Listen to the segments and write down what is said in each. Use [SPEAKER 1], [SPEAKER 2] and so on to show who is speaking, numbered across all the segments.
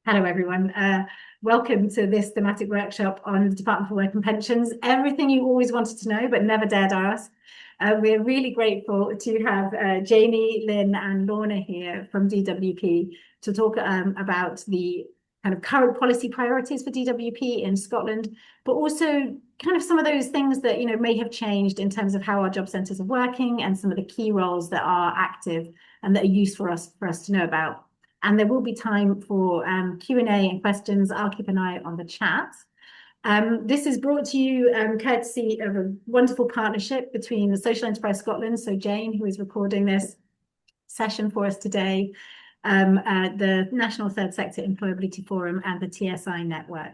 [SPEAKER 1] Hello, everyone. Welcome to this thematic workshop on the Department for Work and Pensions. Everything you always wanted to know but never dared ask. We're really grateful to have Jamie, Lynn and Lorna here from DWP to talk about the kind of current policy priorities for DWP in Scotland, but also kind of some of those things that may have changed in terms of how our job centres are working and some of the key roles that are active and that are useful for us to know about. And there will be time for Q&A and questions. I'll keep an eye on the chat. This is brought to you courtesy of a wonderful partnership between the Social Enterprise Scotland, so Jane, who is recording this session for us today, the National Third Sector Employability Forum and the TSI Network.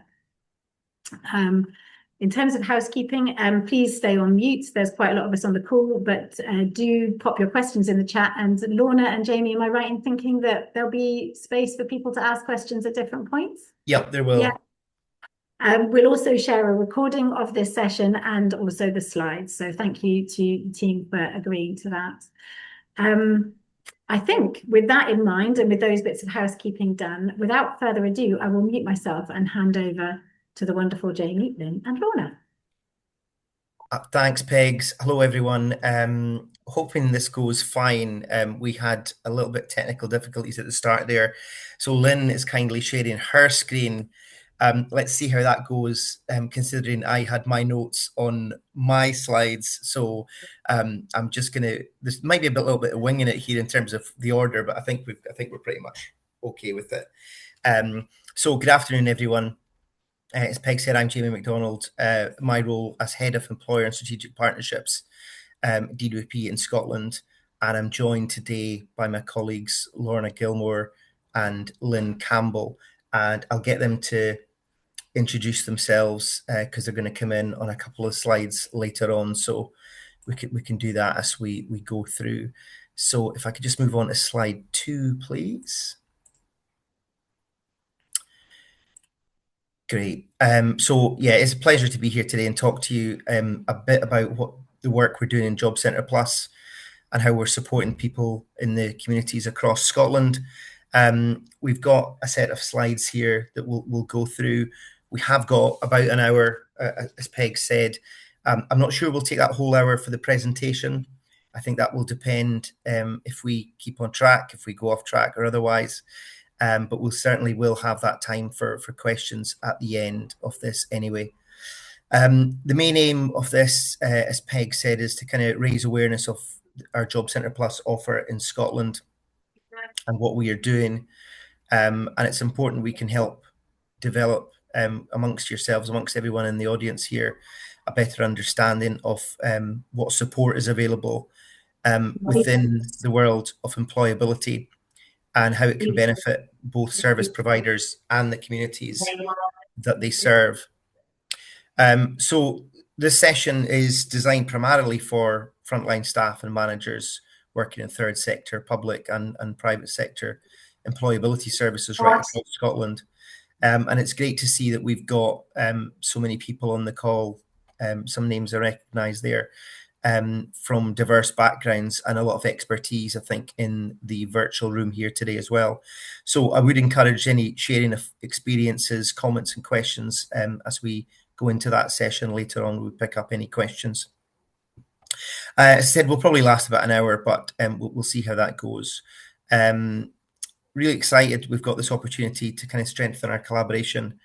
[SPEAKER 1] In terms of housekeeping, please stay on mute. There's quite a lot of us on the call, but do pop your questions in the chat. And Lorna and Jamie, am I right in thinking that there'll be space for people to ask questions at different points?
[SPEAKER 2] Yep, there will.
[SPEAKER 1] Yeah. We'll also share a recording of this session and also the slides. So thank you to the team for agreeing to that. I think with that in mind and with those bits of housekeeping done, without further ado, I will mute myself and hand over to the wonderful Jamie, Lynn and Lorna.
[SPEAKER 2] Thanks, Pegs. Hello, everyone. Hoping this goes fine. We had a little bit technical difficulties at the start there. So Lynn is kindly sharing her screen. Let's see how that goes, considering I had my notes on my slides. So I'm just this might be a little bit of winging it here in terms of the order, but I think we're pretty much okay with it. So good afternoon, everyone. As Peg said, I'm Jamie Macdonald. My role as Head of Employer and Strategic Partnerships, DWP in Scotland, and I'm joined today by my colleagues Lorna Gilmour and Lynn Campbell, and I'll get them to introduce themselves because they're going to come in on a couple of slides later on, so we can do that as we go through. So if I could just move on to slide 2, please. Great. So yeah, it's a pleasure to be here today and talk to you a bit about what the work we're doing in Jobcentre Plus and how we're supporting people in the communities across Scotland. We've got a set of slides here that we'll go through. We have got about an hour, as Peg said. I'm not sure we'll take that whole hour for the presentation. I think that will depend if we keep on track, if we go off track or otherwise. But we'll certainly will have that time for questions at the end of this anyway. The main aim of this, as Peg said, is to kind of raise awareness of our Jobcentre Plus offer in Scotland and what we are doing. And it's important we can help develop amongst yourselves, amongst everyone in the audience here, a better understanding of what support is available within the world of employability and how it can benefit both service providers and the communities that they serve. So this session is designed primarily for frontline staff and managers working in third sector, public and private sector employability services right across Scotland. And it's great to see that we've got so many people on the call. Some names are recognised there. From diverse backgrounds and a lot of expertise, I think, in the virtual room here today as well. So I would encourage any sharing of experiences, comments and questions as we go into that session later on. We'll pick up any questions. As I said, we'll probably last about an hour, but we'll see how that goes. Really excited we've got this opportunity to kind of strengthen our collaboration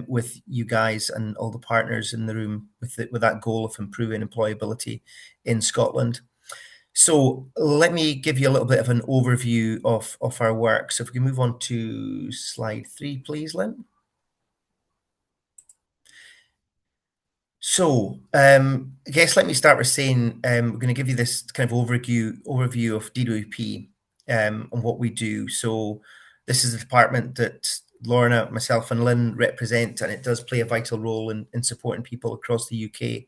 [SPEAKER 2] with you guys and all the partners in the room with that goal of improving employability in Scotland. So let me give you a little bit of an overview of our work. So if we can move on to slide 3, please, Lynn. So I guess let me start with saying we're going to give you this kind of overview of DWP and what we do. So this is the department that Lorna, myself and Lynn represent, and it does play a vital role in supporting people across the UK.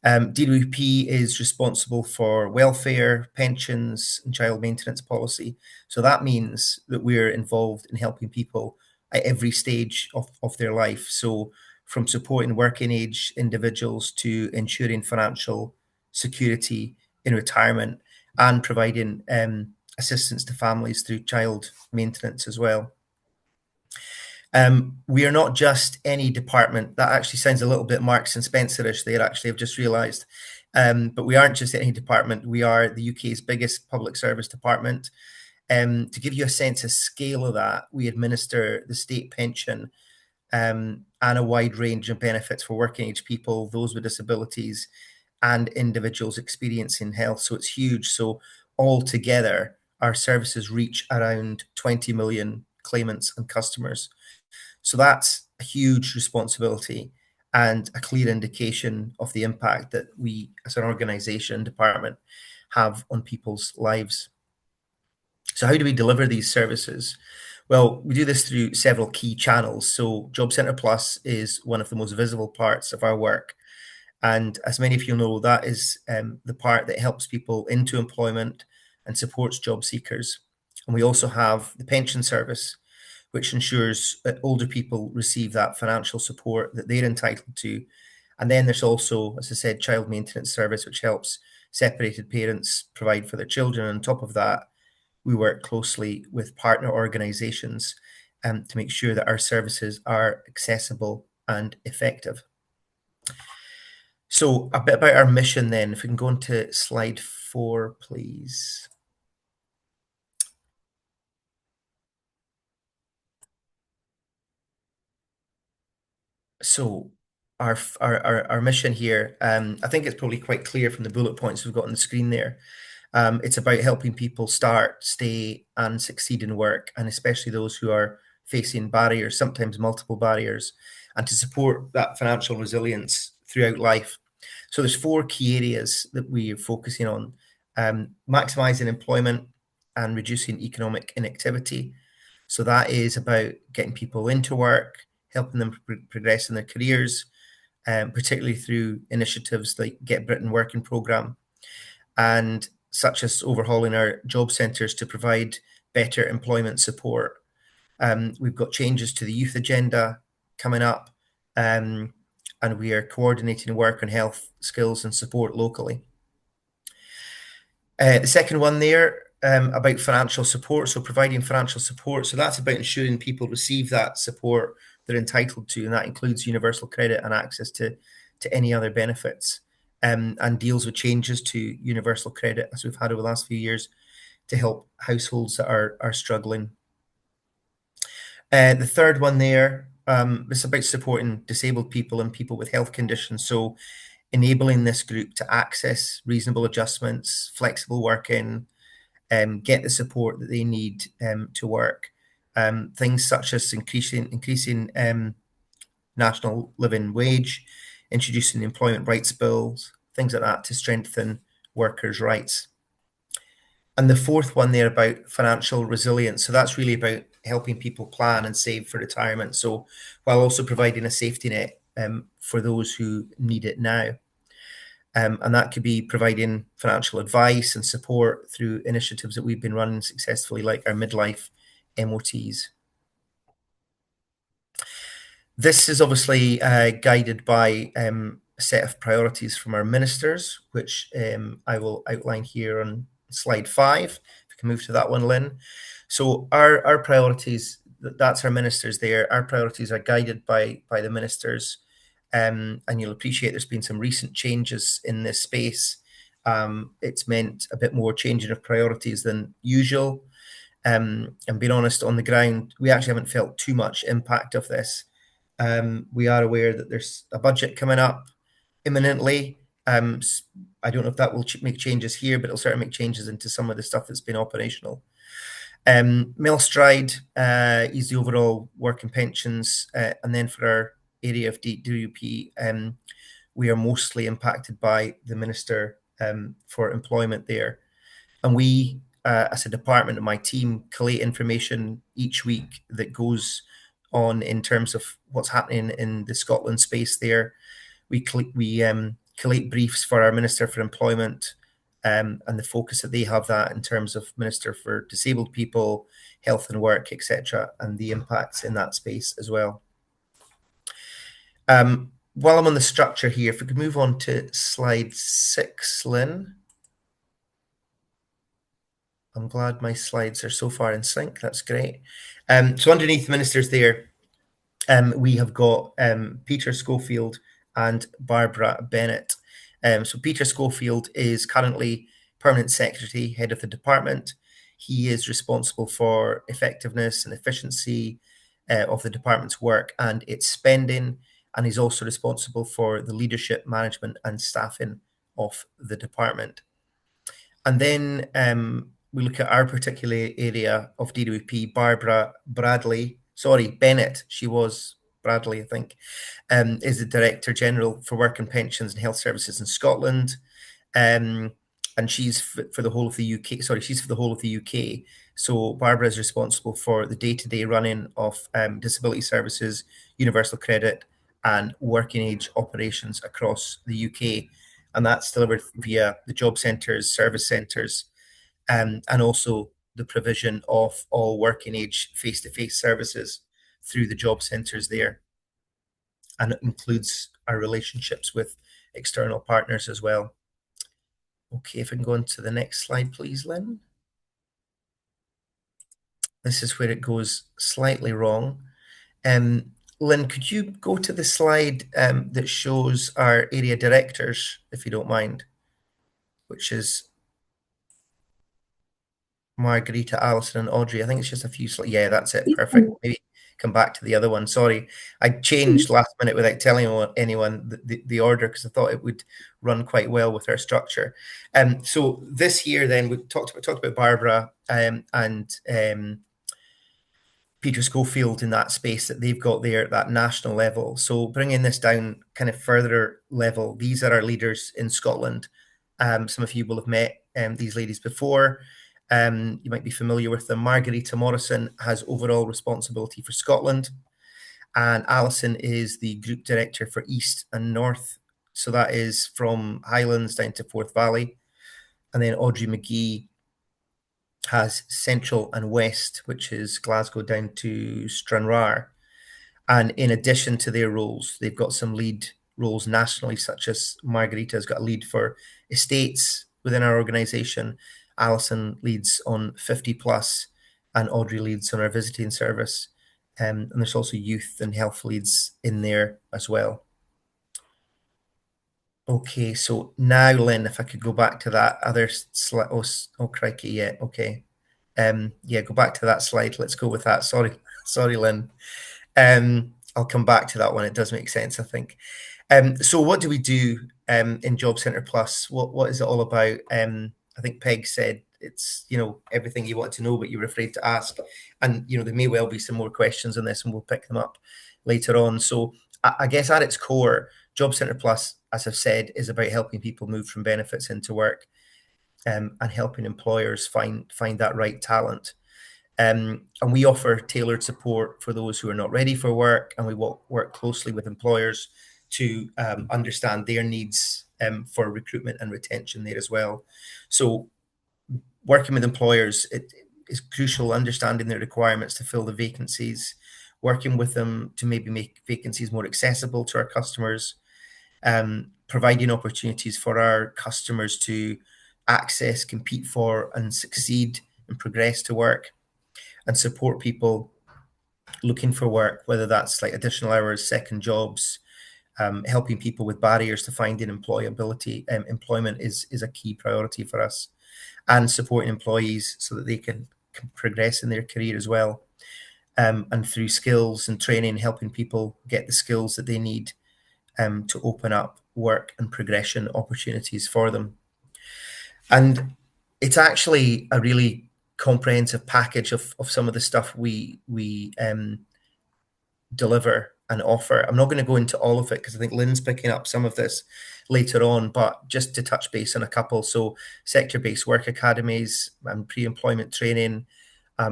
[SPEAKER 2] DWP is responsible for welfare, pensions and child maintenance policy. So that means that we're involved in helping people at every stage of their life. So from supporting working age individuals to ensuring financial security in retirement and providing assistance to families through child maintenance as well. We are not just any department. That actually sounds a little bit Marks and Spencerish there, actually, I've just realised. But we aren't just any department. We are the UK's biggest public service department. To give you a sense of scale of that, we administer the state pension and a wide range of benefits for working age people, those with disabilities, and individuals experiencing health. So it's huge. So altogether, our services reach around 20 million claimants and customers. So that's a huge responsibility and a clear indication of the impact that we as an organisation department have on people's lives. So how do we deliver these services? Well, we do this through several key channels. So Jobcentre Plus is one of the most visible parts of our work. And as many of you know, that is the part that helps people into employment and supports job seekers. And we also have the pension service, which ensures that older people receive that financial support that they're entitled to. And then there's also, as I said, child maintenance service, which helps separated parents provide for their children. On top of that, we work closely with partner organisations to make sure that our services are accessible and effective. So a bit about our mission then, if we can go on to slide 4, please. So our mission here, I think it's probably quite clear from the bullet points we've got on the screen there. It's about helping people start, stay, and succeed in work, and especially those who are facing barriers, sometimes multiple barriers, and to support that financial resilience throughout life. So there's 4 key areas that we are focusing on: maximising employment and reducing economic inactivity. So that is about getting people into work, helping them progress in their careers, particularly through initiatives like Get Britain Working Programme, and such as overhauling our job centres to provide better employment support. We've got changes to the youth agenda coming up, and we are coordinating work on health, skills and support locally. The second one there, about financial support, so providing financial support. So that's about ensuring people receive that support they're entitled to, and that includes universal credit and access to any other benefits, and deals with changes to universal credit, as we've had over the last few years, to help households that are struggling. The third one there, it's about supporting disabled people and people with health conditions. So enabling this group to access reasonable adjustments, flexible working, get the support that they need to work. Things such as increasing national living wage, introducing employment rights bills, things like that to strengthen workers' rights. And the fourth one there about financial resilience. So that's really about helping people plan and save for retirement. So while also providing a safety net for those who need it now. And that could be providing financial advice and support through initiatives that we've been running successfully, like our midlife MOTs. This is obviously guided by a set of priorities from our ministers, which I will outline here on slide 5. If you can move to that one, Lynn. So our priorities, that's our ministers there. Our priorities are guided by the ministers. And you'll appreciate there's been some recent changes in this space. It's meant a bit more changing of priorities than usual. And being honest, on the ground, we actually haven't felt too much impact of this. We are aware that there's a budget coming up imminently. I don't know if that will make changes here, but it'll certainly make changes into some of the stuff that's been operational. Milstride is the overall work and pensions, and then for our area of DWP, we are mostly impacted by the Minister for Employment there. And we, as a department and my team, collate information each week that goes on in terms of what's happening in the Scotland space there. We collate briefs for our Minister for Employment, and the focus that they have that in terms of Minister for Disabled People, Health and Work, etc., and the impacts in that space as well. While I'm on the structure here, if we could move on to slide 6, Lynn. I'm glad my slides are so far in sync. That's great. So underneath ministers there, We have got Peter Schofield and Barbara Bennett. So Peter Schofield is currently Permanent Secretary, Head of the Department. He is responsible for effectiveness and efficiency of the department's work and its spending, and he's also responsible for the leadership, management, and staffing of the department. And then we look at our particular area of DWP, Barbara Bennett, she was Bradley, I think, is the Director General for Work and Pensions and Health Services in Scotland. And she's for the whole of the UK. Sorry, she's for the whole of the UK. So Barbara is responsible for the day-to-day running of disability services, universal credit, and working age operations across the UK. And that's delivered via the job centres, service centres, and also the provision of all working age face-to-face services through the job centres there. And it includes our relationships with external partners as well. Okay, if I can go on to the next slide, please, Lynn. This is where it goes slightly wrong. Lynn, could you go to the slide that shows our area directors, if you don't mind, which is Margarita, Alison, and Audrey. I think it's just a few slides. Yeah, that's it. Perfect. Maybe come back to the other one. Sorry, I changed last minute without telling anyone the order because I thought it would run quite well with our structure. So this year, then we talked about Barbara and Peter Schofield in that space that they've got there at that national level. So bringing this down kind of further level, these are our leaders in Scotland. Some of you will have met these ladies before. You might be familiar with them. Margarita Morrison has overall responsibility for Scotland, and Alison is the group director for East and North. So that is from Highlands down to Forth Valley. And then Audrey McGee has Central and West, which is Glasgow down to Stranraer. And in addition to their roles, they've got some lead roles nationally, such as Margarita's got a lead for estates within our organisation. Alison leads on 50 plus, and Audrey leads on our visiting service. And there's also youth and health leads in there as well. Okay, so now, Lynn, if I could go back to that other slide. Oh, crikey, yeah, okay. Yeah, go back to that slide. Let's go with that. Sorry, Lynn. I'll come back to that one. It does make sense, I think. So what do we do in Jobcentre Plus? What is it all about? I think Peg said it's, everything you want to know, but you're afraid to ask. And, there may well be some more questions on this and we'll pick them up later on. So I guess at its core, Jobcentre Plus, as I've said, is about helping people move from benefits into work and helping employers find that right talent. And we offer tailored support for those who are not ready for work, and we work closely with employers to understand their needs for recruitment and retention there as well. So working with employers, it is crucial, understanding their requirements to fill the vacancies, working with them to maybe make vacancies more accessible to our customers, providing opportunities for our customers to access, compete for, and succeed and progress to work, and support people looking for work, whether that's like additional hours, second jobs, helping people with barriers to finding employability. Employment is a key priority for us, and supporting employees so that they can progress in their career as well. And through skills and training, helping people get the skills that they need to open up work and progression opportunities for them. And it's actually a really comprehensive package of some of the stuff we deliver and offer. I'm not going to go into all of it because I think Lynn's picking up some of this later on, but just to touch base on a couple. So sector-based work academies and pre-employment training,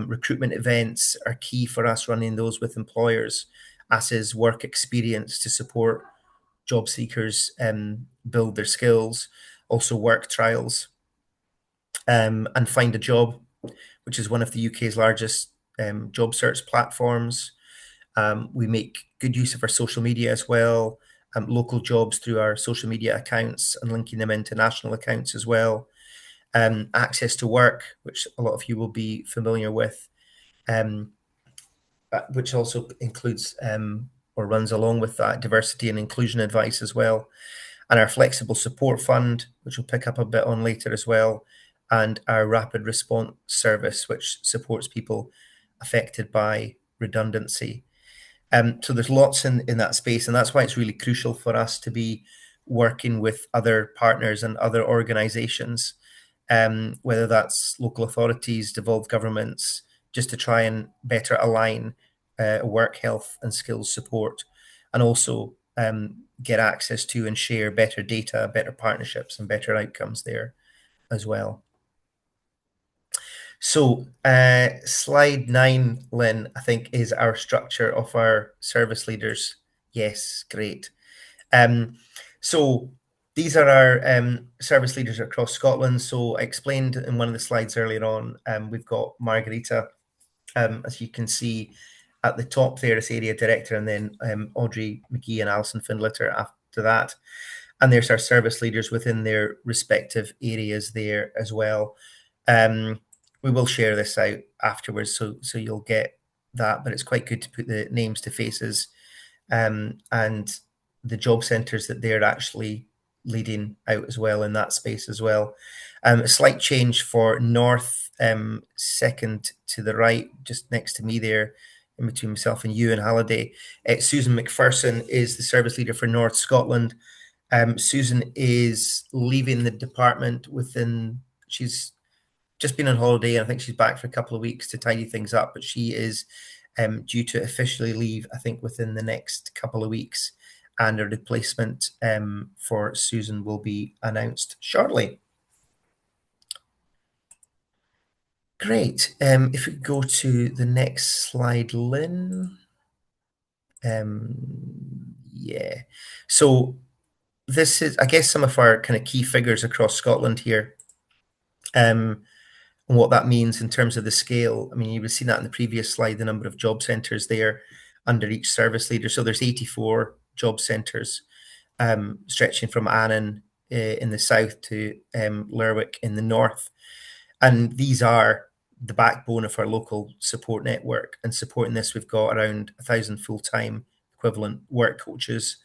[SPEAKER 2] recruitment events are key for us, running those with employers, as is work experience to support job seekers build their skills, also work trials, and Find a Job, which is one of the UK's largest job search platforms. We make good use of our social media as well, local jobs through our social media accounts and linking them into national accounts as well. Access to work, which a lot of you will be familiar with. which also includes or runs along with that diversity and inclusion advice as well, and our flexible support fund, which we'll pick up a bit on later as well, and our rapid response service, which supports people affected by redundancy. So there's lots in that space, and that's why it's really crucial for us to be working with other partners and other organisations, whether that's local authorities, devolved governments, just to try and better align work, health, and skills support, and also get access to and share better data, better partnerships, and better outcomes there as well. So, slide 9, Lynn, I think is our structure of our service leaders. Yes, great. So these are our service leaders across Scotland. So I explained in one of the slides earlier on, we've got Margarita, as you can see at the top there as area director, and then Audrey McGee and Alison Findlitter after that. And there's our service leaders within their respective areas there as well. We will share this out afterwards, so you'll get that, but it's quite good to put the names to faces, and the job centres that they're actually leading out as well in that space as well. A slight change for North, second to the right, just next to me there, in between myself and you and Halliday. Susan McPherson is the service leader for North Scotland. Susan is leaving the department she's just been on holiday, and I think she's back for a couple of weeks to tidy things up, but she is due to officially leave, I think, within the next couple of weeks, and a replacement for Susan will be announced shortly. Great. If we go to the next slide, Lynn. Yeah. So this is, I guess, some of our kind of key figures across Scotland here. And what that means in terms of the scale. I mean, you would see that in the previous slide, the number of job centres there under each service leader. So there's 84 job centres, stretching from Annan in the south to Lerwick in the north. And these are the backbone of our local support network. And supporting this, we've got around 1,000 full-time equivalent work coaches,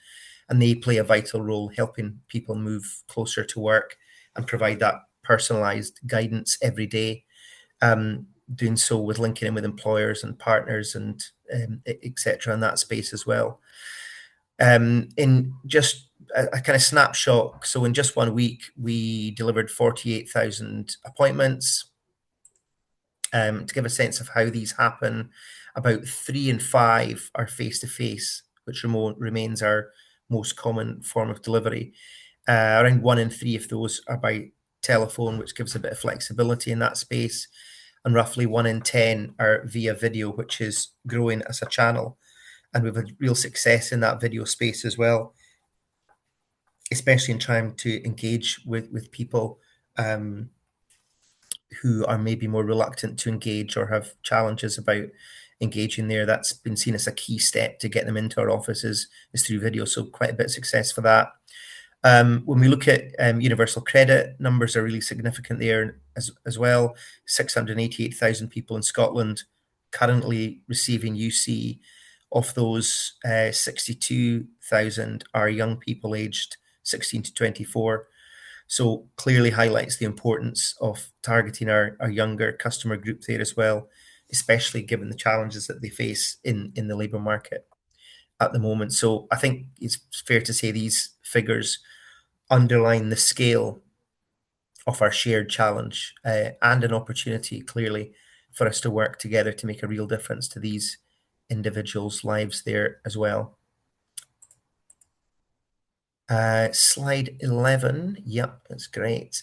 [SPEAKER 2] and they play a vital role helping people move closer to work and provide that personalised guidance every day. Doing so with linking in with employers and partners and etc. in that space as well. In just a kind of snapshot, so in just 1 week, we delivered 48,000 appointments. To give a sense of how these happen, about 3 in 5 are face-to-face, which remains our most common form of delivery. Around 1 in 3 of those are by telephone, which gives a bit of flexibility in that space. And roughly 1 in 10 are via video, which is growing as a channel. And we've had real success in that video space as well, especially in trying to engage with people who are maybe more reluctant to engage or have challenges about engaging there. That's been seen as a key step to get them into our offices is through video. So quite a bit of success for that. When we look at universal credit, numbers are really significant there as well. 688,000 people in Scotland currently receiving UC. Of those, 62,000 are young people aged 16 to 24. So clearly highlights the importance of targeting our younger customer group there as well, especially given the challenges that they face in the labour market at the moment. So I think it's fair to say these figures underline the scale of our shared challenge and an opportunity, clearly, for us to work together to make a real difference to these individuals' lives there as well. Slide 11. Yep, that's great.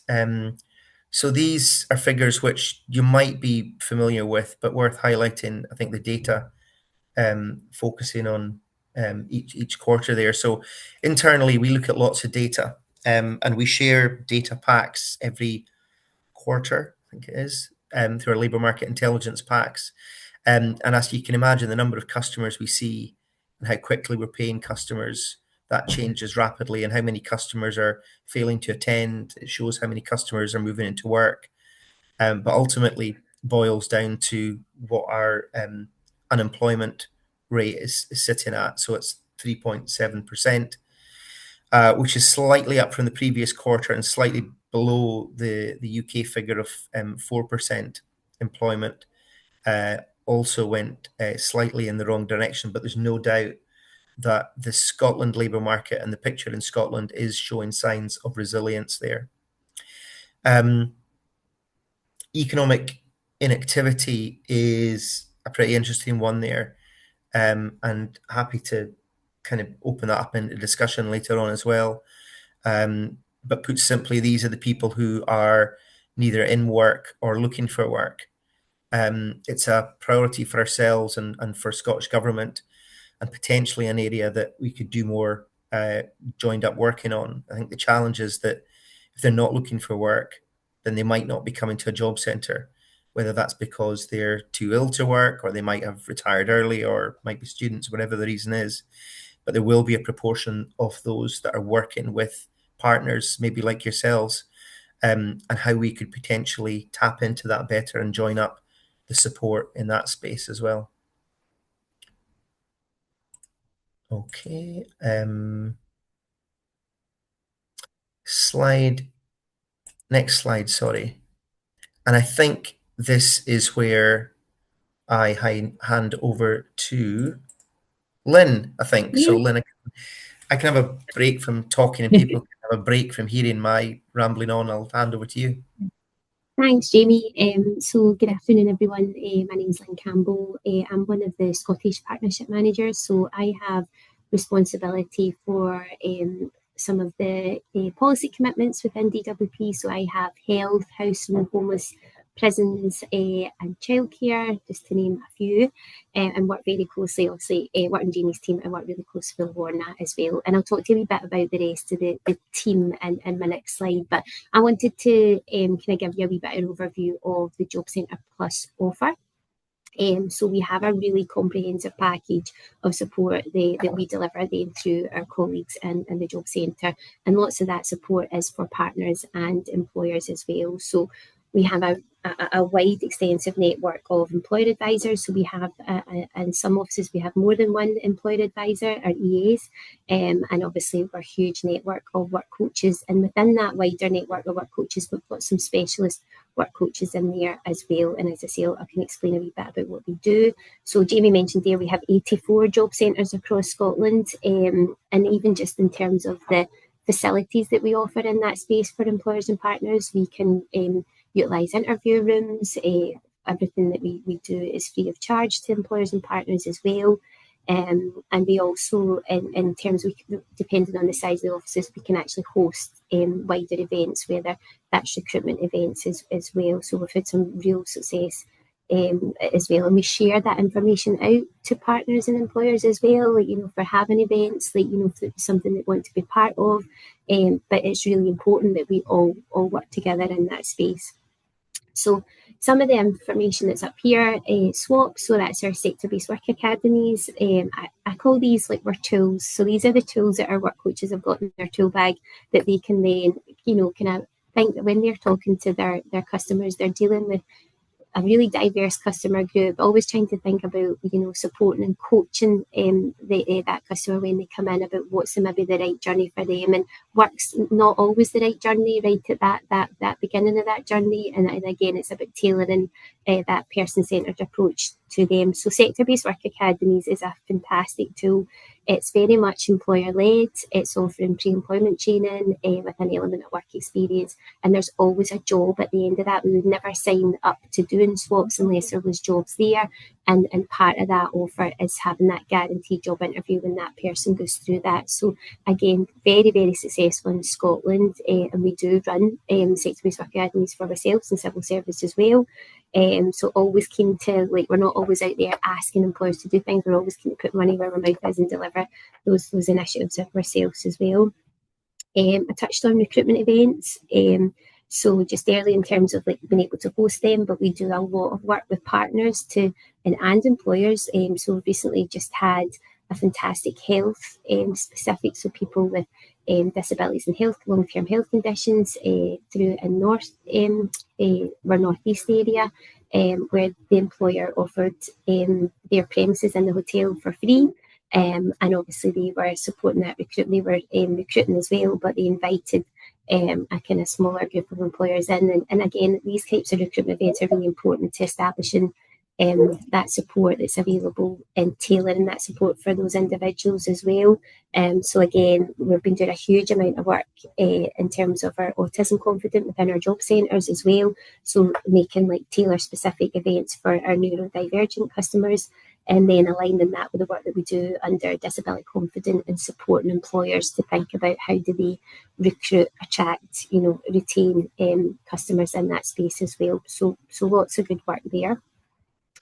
[SPEAKER 2] So these are figures which you might be familiar with, but worth highlighting. I think the data focusing on each quarter there. So internally, we look at lots of data, and we share data packs every quarter, I think it is, through our labour market intelligence packs. And as you can imagine, the number of customers we see and how quickly we're paying customers, that changes rapidly, and how many customers are failing to attend. It shows how many customers are moving into work. But ultimately boils down to what our unemployment rate is sitting at. So it's 3.7%, which is slightly up from the previous quarter and slightly below the UK figure of 4% employment. Also went slightly in the wrong direction, but there's no doubt that the Scotland labour market and the picture in Scotland is showing signs of resilience there. Economic inactivity is a pretty interesting one there, and happy to kind of open that up into discussion later on as well. But put simply, these are the people who are neither in work or looking for work. It's a priority for ourselves and for Scottish Government, and potentially an area that we could do more joined up working on. I think the challenge is that if they're not looking for work, then they might not be coming to a job centre, whether that's because they're too ill to work, or they might have retired early, or might be students, whatever the reason is. But there will be a proportion of those that are working with partners, maybe like yourselves, and how we could potentially tap into that better and join up the support in that space as well. Okay. Next slide, sorry. And I think this is where I hand over to Lynn, I think.
[SPEAKER 3] Yeah.
[SPEAKER 2] So Lynn, I can have a break from talking and people can have a break from hearing my rambling on. I'll hand over to you.
[SPEAKER 3] Thanks, Jamie. So good afternoon, everyone. My name is Lynn Campbell. I'm one of the Scottish Partnership Managers, so I have responsibility for some of the policy commitments within DWP. So I have health, housing and homeless, prisons and childcare, just to name a few, and work very closely, obviously, work in Jamie's team and work really closely with Lorna as well. And I'll talk to you a bit about the rest of the team in my next slide, but I wanted to kind of give you a wee bit of an overview of the Jobcentre Plus offer. So we have a really comprehensive package of support that we deliver then through our colleagues in the Job Centre, and lots of that support is for partners and employers as well. So we have a wide, extensive network of employer advisors. So we have, in some offices, we have more than one employer advisor, or EAs, and obviously we're a huge network of work coaches. And within that wider network of work coaches, we've got some specialist work coaches in there as well. And as I say, I can explain a wee bit about what we do. So Jamie mentioned there, we have 84 job centres across Scotland, and even just in terms of the facilities that we offer in that space for employers and partners, we can utilise interview rooms. Everything that we do is free of charge to employers and partners as well. And we also, in terms of, depending on the size of the offices, we can actually host wider events, whether that's recruitment events as well. So we've had some real success as well, and we share that information out to partners and employers as well, like, for having events, like, if it's something they want to be part of. But it's really important that we all work together in that space. So some of the information that's up here, SWAP, so that's our sector-based work academies. I call these like work tools. So these are the tools that our work coaches have got in their tool bag that they can then, kind of think that when they're talking to their customers, they're dealing with a really diverse customer group, always trying to think about, supporting and coaching that customer when they come in about what's maybe the right journey for them. And work's not always the right journey right at that beginning of that journey. And again, it's about tailoring that person-centred approach to them. So sector-based work academies is a fantastic tool. It's very much employer-led. It's offering pre-employment training with an element of work experience. And there's always a job at the end of that. We would never sign up to doing swaps unless there was jobs there. And part of that offer is having that guaranteed job interview when that person goes through that. So again, very, very successful in Scotland. And we do run sector-based work academies for ourselves and civil service as well. So always keen to, we're not always out there asking employers to do things. We're always keen to put money where our mouth is and deliver those initiatives ourselves as well. I touched on recruitment events. So just early in terms of being able to host them, but we do a lot of work with partners and employers. So we've recently just had a fantastic health specific, so people with disabilities and health, long-term health conditions through in our northeast area. where the employer offered their premises in the hotel for free. And obviously they were supporting that recruitment. They were recruiting as well, but they invited a kind of smaller group of employers in. And again, these types of recruitment events are really important to establishing that support that's available and tailoring that support for those individuals as well. So again, we've been doing a huge amount of work in terms of our autism confident within our job centres as well. So making like tailor specific events for our neurodivergent customers, and then aligning that with the work that we do under disability confident and supporting employers to think about how do they recruit, attract, retain customers in that space as well. So lots of good work there.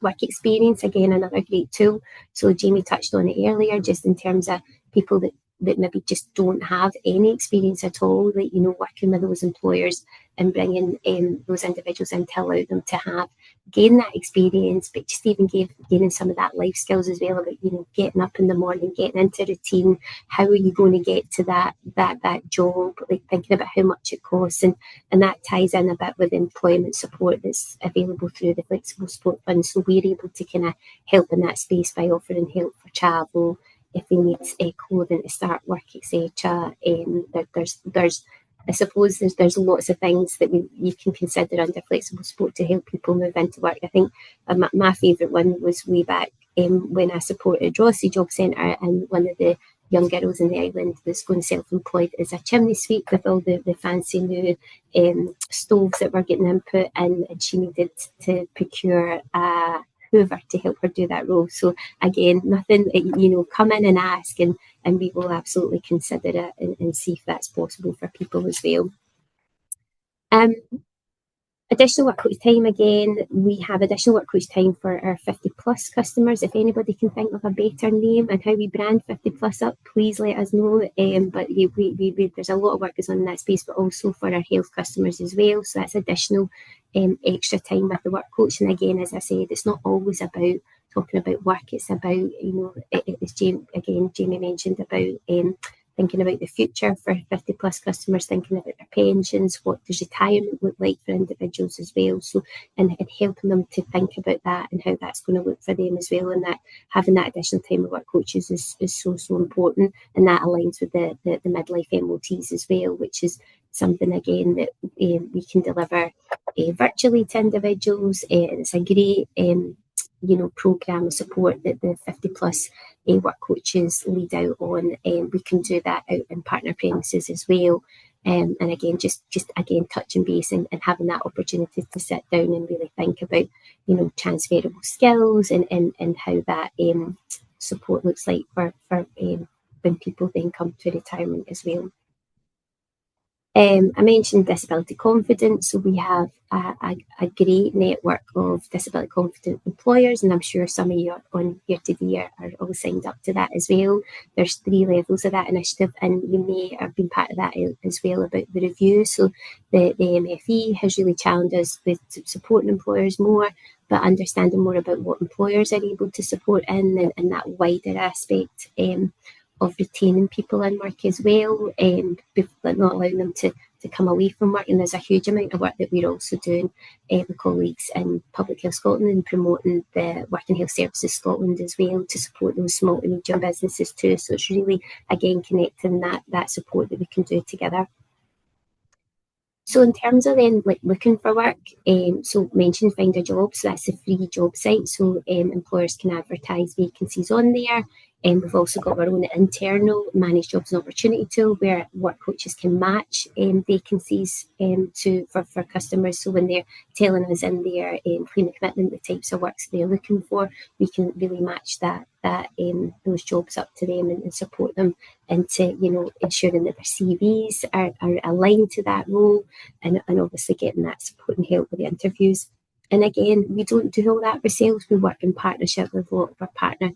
[SPEAKER 3] Work experience, again, another great tool. So Jamie touched on it earlier, just in terms of people that maybe just don't have any experience at all, that, working with those employers and bringing those individuals in to allow them to gain that experience, but just even gaining some of that life skills as well, about, getting up in the morning, getting into routine, how are you going to get to that job, like thinking about how much it costs, and that ties in a bit with employment support that's available through the Flexible Sport Fund. So we're able to kind of help in that space by offering help for travel, if they need clothing to start work, etc. There's I suppose there's lots of things that you can consider under flexible sport to help people move into work. I think my favourite one was way back when I supported Rossi Jobcentre, and one of the young girls in the island was going self-employed as a chimney sweep with all the fancy new stoves that were getting input in, and she needed to procure a Hoover to help her do that role. So again, nothing, come in and ask, and we will absolutely consider it and see if that's possible for people as well. Additional work coach time, again, we have additional work coach time for our 50 plus customers. If anybody can think of a better name and how we brand 50 plus up, please let us know. But there's a lot of work goes on in that space, but also for our health customers as well. So that's additional extra time with the work coach. And again, as I said, it's not always about talking about work. It's about, as Jamie mentioned about thinking about the future for 50 plus customers, thinking about their pensions, what does retirement look like for individuals as well. So, and helping them to think about that and how that's going to look for them as well. And that having that additional time with work coaches is so important. And that aligns with the midlife MOTs as well, which is something, again, that we can deliver virtually to individuals. And it's a great programme of support that the 50 plus work coaches lead out on. We can do that out in partner premises as well. And again, just again, touching base and having that opportunity to sit down and really think about, transferable skills and how that support looks like for when people then come to retirement as well. I mentioned disability confidence, so we have a great network of disability confident employers, and I'm sure some of you on here today are all signed up to that as well. There's 3 levels of that initiative, and you may have been part of that as well about the review. So the MFE has really challenged us with supporting employers more, but understanding more about what employers are able to support in and that wider aspect of retaining people in work as well, but not allowing them to come away from work. And there's a huge amount of work that we're also doing with colleagues in Public Health Scotland and promoting the Working Health Services Scotland as well to support those small to medium businesses too. So it's really, again, connecting that support that we can do together. So in terms of then looking for work, so mentioned Find a Job, so that's a free job site, so employers can advertise vacancies on there. And we've also got our own internal managed jobs and opportunity tool where work coaches can match vacancies for customers. So when they're telling us in their claim of commitment the types of works they're looking for, we can really match those jobs up to them and support them into ensuring that their CVs are aligned to that role, and obviously getting that support and help with the interviews. And again, we don't do all that ourselves. We work in partnership with a lot of our partner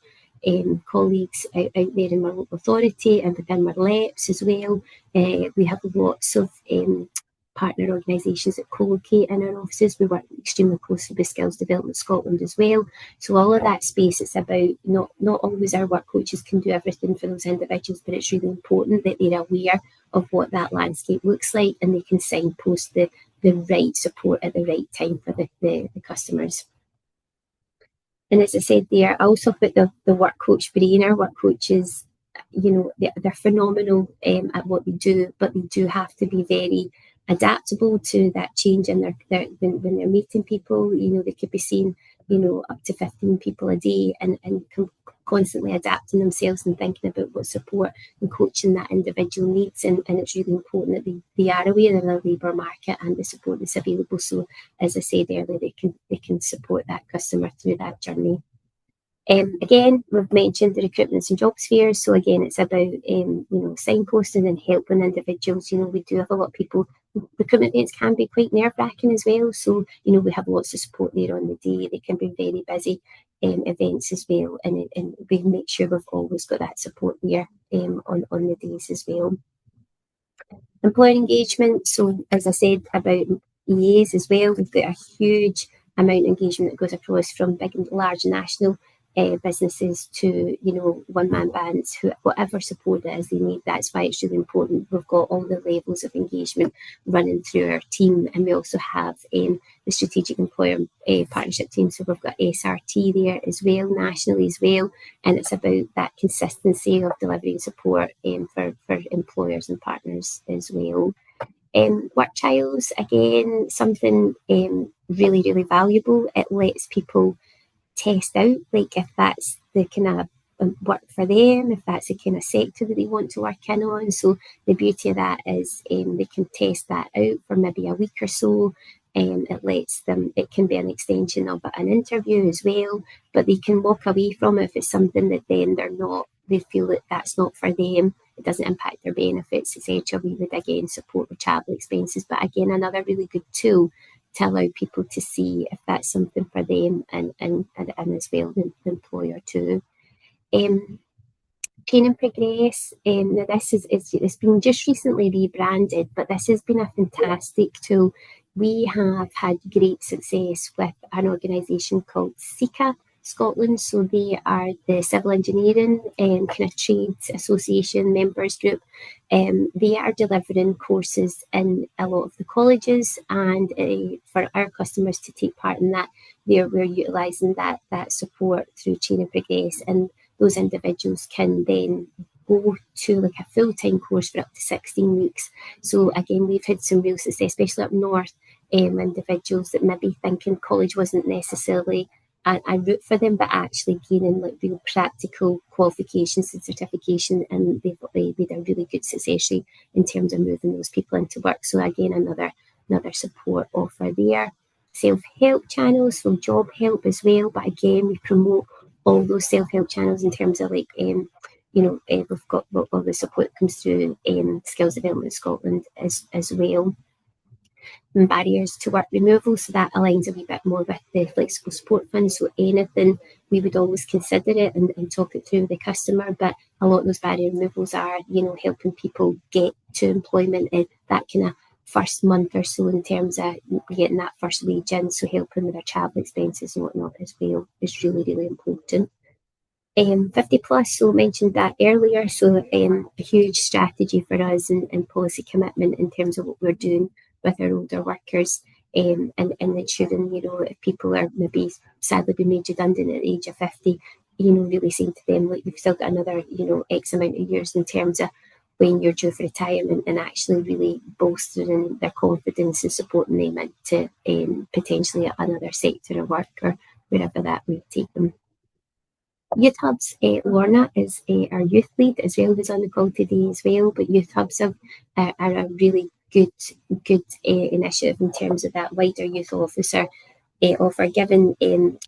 [SPEAKER 3] colleagues out there in our local authority and within our LEPs as well. We have lots of partner organisations that co-locate in our offices. We work extremely closely with Skills Development Scotland as well. So all of that space, it's about not always our work coaches can do everything for those individuals, but it's really important that they're aware of what that landscape looks like and they can signpost the the right support at the right time for the customers. And as I said there, I also put the work coach brain. Our work coaches, you know, they're phenomenal at what they do, but they do have to be very adaptable to that change in when they're meeting people. You know, they could be seeing, you know, up to 15 people a day and constantly adapting themselves and thinking about what support and coaching that individual needs. And it's really important that they are aware of the labour market and the support that's available. So as I said earlier, they can support that customer through that journey. Again, we've mentioned the recruitments and job fairs. So again, it's about you know, signposting and helping individuals. You know, we do have a lot of people. Recruitment events can be quite nerve-wracking as well. So, you know, we have lots of support there on the day. They can be very busy events as well. And we make sure we've always got that support there on the days as well. Employer engagement. So as I said about EAs as well, we've got a huge amount of engagement that goes across from big and large national businesses to, you know, one-man bands, whatever support it is they need. That's why it's really important. We've got all the levels of engagement running through our team, and we also have the strategic employer partnership team. So we've got SRT there as well, nationally as well, and it's about that consistency of delivering support for employers and partners as well. Work trials, again, something really, really valuable. It lets people test out, like if that's the kind of work for them, if that's the kind of sector that they want to work in on. So the beauty of that is they can test that out for maybe a week or so. It lets them, it can be an extension of an interview as well, but they can walk away from it if it's something that then they feel that that's not for them. It doesn't impact their benefits, etc. We would again support with travel expenses, but again, another really good tool to allow people to see if that's something for them and as well the employer too. Train and Progress. Now this it's been just recently rebranded, but this has been a fantastic tool. We have had great success with an organisation called SECA Scotland. So they are the civil engineering kind of trades association members group. They are delivering courses in a lot of the colleges, and for our customers to take part in that, we're utilising that support through Train and Progress, and those individuals can then go to like a full-time course for up to 16 weeks. So again, we've had some real success, especially up north, individuals that maybe thinking college wasn't necessarily a route for them, but actually gaining like real practical qualifications and certification, and they've made a really good success rate in terms of moving those people into work. So again, another support offer there. Self-help channels, so job help as well, but again, we promote all those self-help channels in terms of like you know, we've got all the support that comes through Skills Development Scotland as well. And barriers to work removal, so that aligns a wee bit more with the flexible support fund. So anything, we would always consider it and talk it through with the customer, but a lot of those barrier removals are, you know, helping people get to employment in that kind of first month or so in terms of getting that first wage in, so helping with their travel expenses and whatnot as well is really, really important. 50 plus, so mentioned that earlier, so a huge strategy for us and policy commitment in terms of what we're doing with our older workers, and ensuring, you know, if people are maybe sadly being made redundant at the age of 50, you know, really saying to them, like, you've still got another, you know, X amount of years in terms of when you're due for retirement, and actually really bolstering their confidence and supporting them into potentially another sector of work or wherever that would take them. Youth Hubs, Lorna is our youth lead as well, who's on the call today as well, but Youth Hubs are a really good initiative in terms of that wider youth officer offer given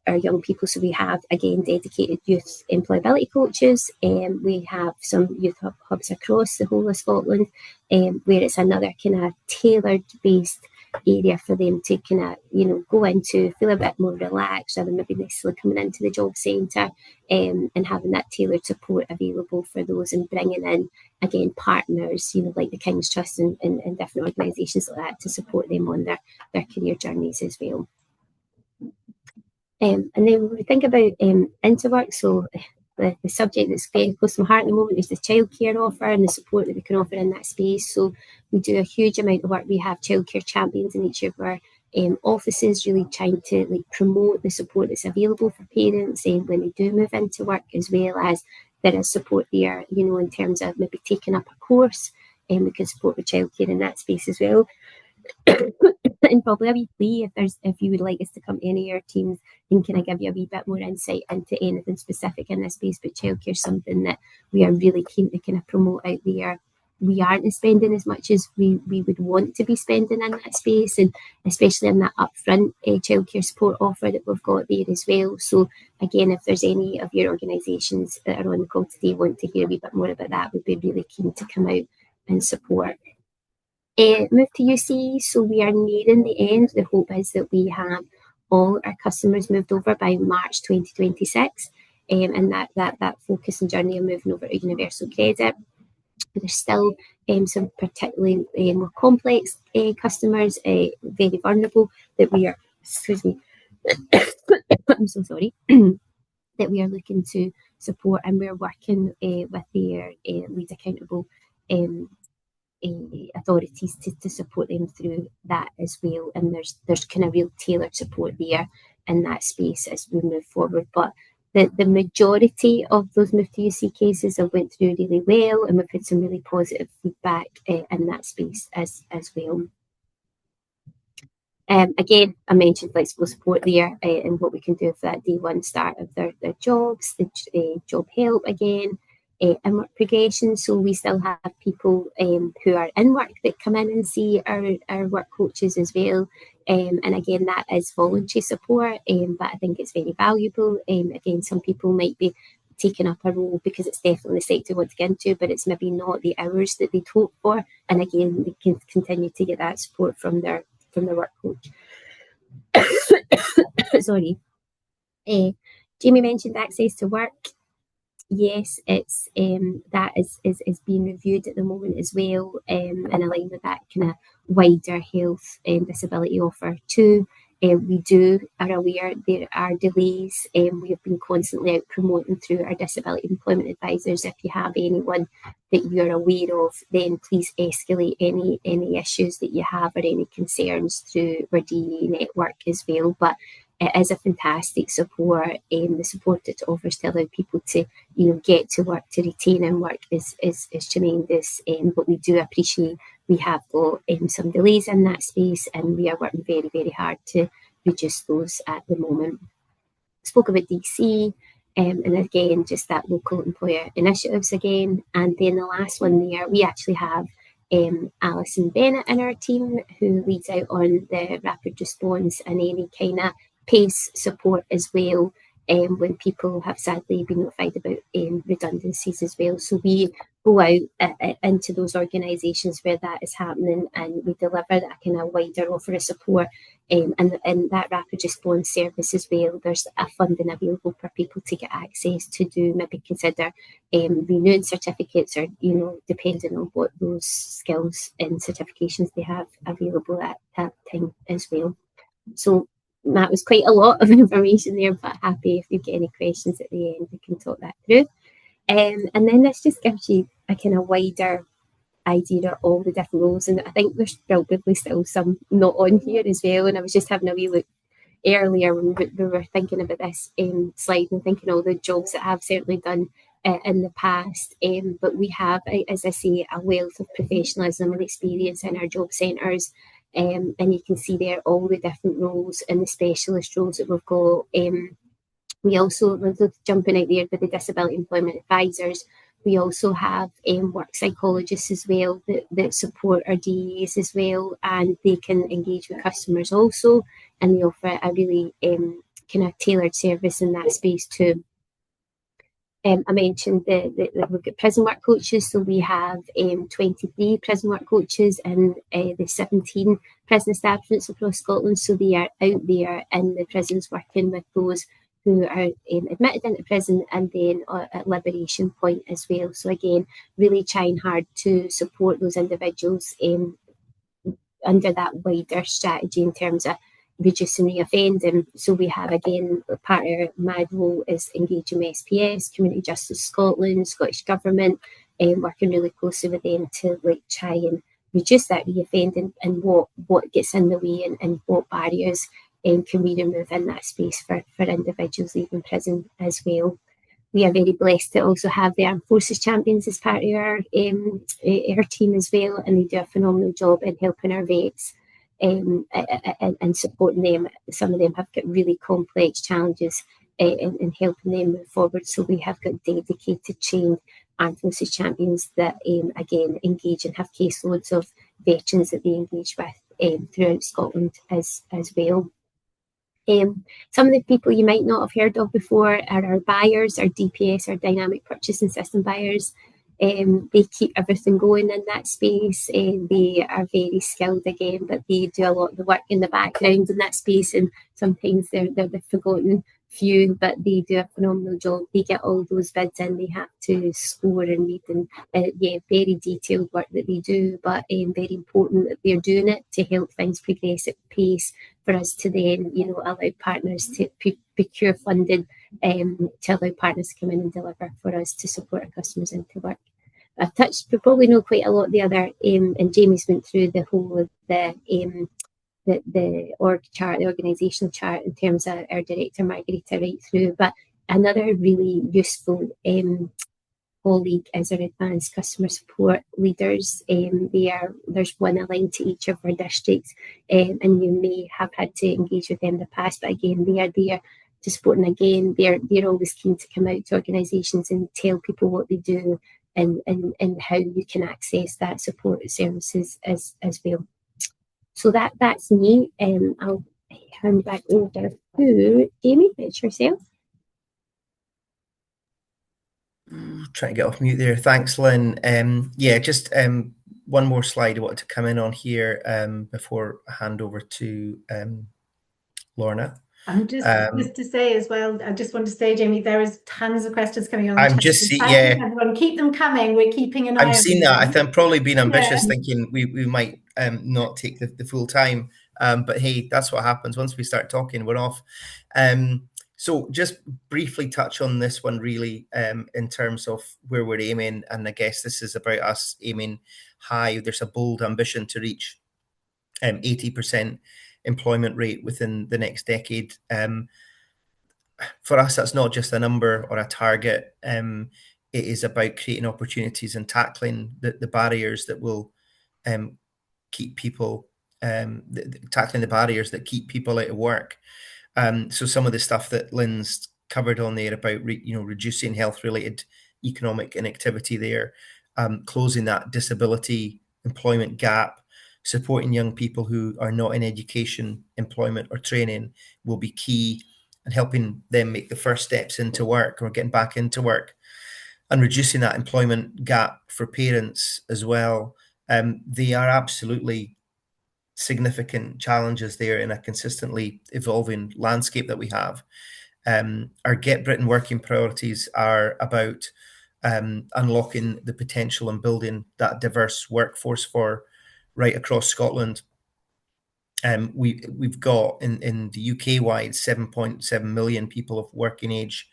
[SPEAKER 3] our young people. So we have, again, dedicated youth employability coaches, and we have some youth hubs across the whole of Scotland, where it's another kind of tailored based area for them to kind of, you know, go into, feel a bit more relaxed rather than maybe necessarily coming into the job centre, and having that tailored support available for those, and bringing in, again, partners, you know, like the King's Trust and different organisations like that to support them on their career journeys as well. And then when we think about Interwork, so the subject that's very close to my heart at the moment is the childcare offer and the support that we can offer in that space. So we do a huge amount of work. We have childcare champions in each of our offices, really trying to promote the support that's available for parents when they do move into work, as well as there is support there, in terms of maybe taking up a course, and we can support with childcare in that space as well. And probably a wee plea if you would like us to come to any of your teams and can I give you a wee bit more insight into anything specific in this space. But childcare is something that we are really keen to kind of promote out there. We aren't spending as much as we would want to be spending in that space, and especially in that upfront childcare support offer that we've got there as well. So again, if there's any of your organisations that are on the call today want to hear a wee bit more about that, we'd be really keen to come out and support. Move to UC, so we are nearing the end. The hope is that we have all our customers moved over by March 2026, and that focus and journey of moving over to universal credit. There's still some particularly more complex customers, very vulnerable, that we are, excuse me, I'm so sorry, that we are looking to support, and we're working with their lead accountable authorities to support them through that as well. And there's kind of real tailored support there in that space as we move forward. But the majority of those move to UC cases have went through really well, and we've had some really positive feedback in that space as well. Again, I mentioned flexible support there and what we can do for that day one start of their jobs, the job help again, in work progression. So we still have people who are in work that come in and see our work coaches as well. And again, that is voluntary support, but I think it's very valuable. Again, some people might be taking up a role because it's definitely the sector they want to get into, but it's maybe not the hours that they'd hope for. And again, they can continue to get that support from their work coach. Sorry. Jamie mentioned access to work. Yes, it's that is being reviewed at the moment as well, in line with that kind of wider health and disability offer too. We are aware there are delays, and we have been constantly out promoting through our disability employment advisors. If you have anyone that you're aware of, then please escalate any issues that you have or any concerns through our DE network as well. But it is a fantastic support, and the support it offers to allow people to, get to work, to retain in work is tremendous. But we do appreciate we have got some delays in that space, and we are working very, very hard to reduce those at the moment. Spoke about DC, and again, just that local employer initiatives again. And then the last one there, we actually have Alison Bennett in our team, who leads out on the rapid response and any kind of PACE support as well, when people have sadly been notified about redundancies as well. So we go out into those organisations where that is happening, and we deliver that kind of wider offer of support, and that rapid response service as well. There's a funding available for people to get access to do, maybe consider renewing certificates, or depending on what those skills and certifications they have available at that time as well. So that was quite a lot of information there, but happy if you get any questions at the end, we can talk that through. And then this just gives you a kind of wider idea of all the different roles, and I think there's probably still some not on here as well. And I was just having a wee look earlier when we were thinking about this slide, and thinking all the jobs that I've certainly done in the past. But we have, as I say, a wealth of professionalism and experience in our job centres. And you can see there all the different roles and the specialist roles that we've got. We also, jumping out there with the disability employment advisors, we also have work psychologists as well that support our DEs as well, and they can engage with customers also, and they offer a really kind of tailored service in that space too. I mentioned that we've got prison work coaches, so we have 23 prison work coaches in the 17 prison establishments across Scotland. So they are out there in the prisons working with those who are admitted into prison, and then at liberation point as well. So again, really trying hard to support those individuals under that wider strategy in terms of reducing reoffending. So we have, again, part of my role is engaging with SPS, Community Justice Scotland, Scottish Government, working really closely with them to try and reduce that reoffending and what gets in the way and what barriers can we remove in that space for individuals leaving prison as well. We are very blessed to also have the Armed Forces Champions as part of our team as well, and they do a phenomenal job in helping our vets and supporting them. Some of them have got really complex challenges in helping them move forward. So we have got dedicated, trained Armed Forces Champions that, again, engage and have caseloads of veterans that they engage with throughout Scotland as well. Some of the people you might not have heard of before are our buyers, our DPS, our dynamic purchasing system buyers. They keep everything going in that space. They are very skilled again, but they do a lot of the work in the background in that space, and sometimes they're the forgotten few, but they do a phenomenal job. They get all those bids in, they have to score and read, and very detailed work that they do, but very important that they're doing it to help things progress at pace for us to then, allow partners to procure funding, to allow partners to come in and deliver for us to support our customers into work. I've touched, we probably know quite a lot of the other, and Jamie's went through the whole of the org chart, the organisational chart in terms of our director Margarita right through. But another really useful colleague is our advanced customer support leaders. There's one aligned to each of our districts, and you may have had to engage with them in the past, but again, they are there to support, and again, they're always keen to come out to organisations and tell people what they do and how you can access that support services as well. So that's me. I'll hand back over to Jamie. It's yourself.
[SPEAKER 2] Trying to get off mute there. Thanks, Lynn. Just one more slide I wanted to come in on here before I hand over to Lorna.
[SPEAKER 1] Just to say as well, I just want to say, Jamie, there is tons of questions coming on.
[SPEAKER 2] I'm just
[SPEAKER 1] everyone, keep them coming. We're keeping an eye on them.
[SPEAKER 2] I'm seeing that. I'm probably being ambitious, thinking we might not take the full time. But hey, that's what happens once we start talking. We're off. So just briefly touch on this one really in terms of where we're aiming, and I guess this is about us aiming high. There's a bold ambition to reach 80% employment rate within the next decade. For us, that's not just a number or a target. It is about creating opportunities and tackling the barriers that will keep people, tackling the barriers that keep people out of work. So some of the stuff that Lynn's covered on there about reducing health-related economic inactivity there, closing that disability employment gap, supporting young people who are not in education, employment or training will be key, and helping them make the first steps into work or getting back into work, and reducing that employment gap for parents as well. They are absolutely significant challenges there in a consistently evolving landscape that we have. Our Get Britain working priorities are about unlocking the potential and building that diverse workforce for right across Scotland. We've got in the UK wide 7.7 million people of working age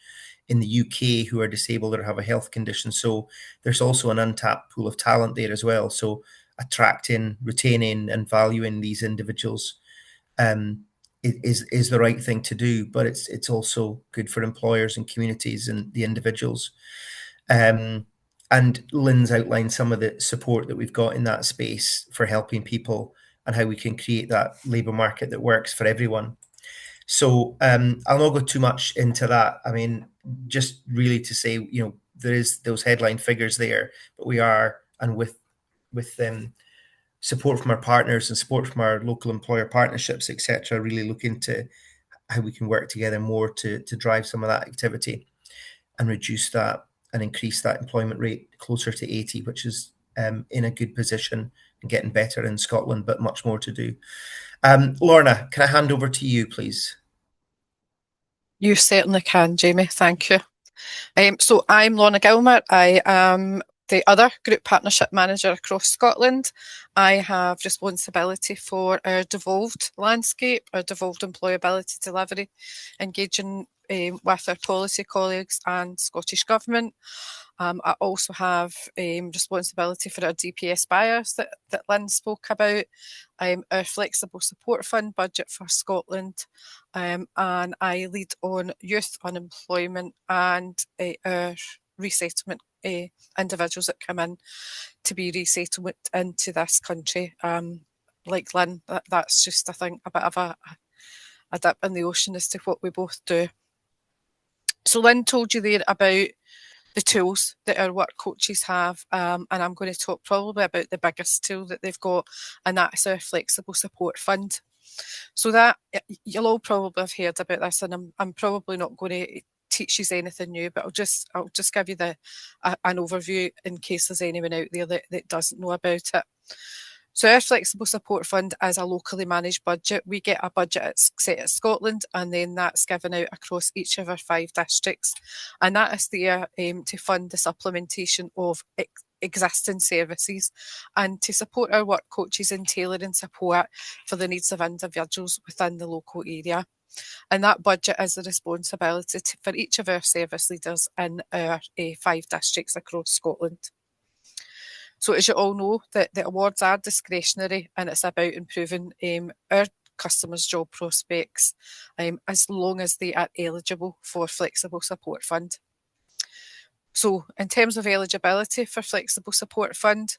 [SPEAKER 2] in the UK who are disabled or have a health condition. So there's also an untapped pool of talent there as well. So attracting, retaining and valuing these individuals is the right thing to do, but it's also good for employers and communities and the individuals. And Lynn's outlined some of the support that we've got in that space for helping people and how we can create that labour market that works for everyone. So I'll not go too much into that. I mean, just really to say, there is those headline figures there, but we are, and with support from our partners and support from our local employer partnerships, etc., really look into how we can work together more to drive some of that activity and reduce that and increase that employment rate closer to 80, which is in a good position and getting better in Scotland, but much more to do. Lorna, can I hand over to you, please?
[SPEAKER 4] You certainly can, Jamie. Thank you. So I'm Lorna Gilmour. I am the other group partnership manager across Scotland. I have responsibility for our devolved landscape, our devolved employability delivery, engaging with our policy colleagues and Scottish Government. I also have responsibility for our DPS buyers that Lynn spoke about, our flexible support fund budget for Scotland, and I lead on youth unemployment and our resettlement individuals that come in to be resettled into this country. Like Lynn, that's just, I think, a bit of a dip in the ocean as to what we both do. So Lynn told you there about the tools that our work coaches have, and I'm going to talk probably about the biggest tool that they've got, and that's our flexible support fund. So that, you'll all probably have heard about this, and I'm probably not going to teach you anything new, but I'll just give you an overview in case there's anyone out there that doesn't know about it. So our flexible support fund is a locally managed budget. We get a budget set at Scotland, and then that's given out across each of our 5 districts, and that is there to fund the supplementation of existing services and to support our work coaches in tailoring support for the needs of individuals within the local area. And that budget is the responsibility for each of our service leaders in our 5 districts across Scotland. So as you all know, the awards are discretionary, and it's about improving our customers' job prospects as long as they are eligible for Flexible Support Fund. So in terms of eligibility for Flexible Support Fund,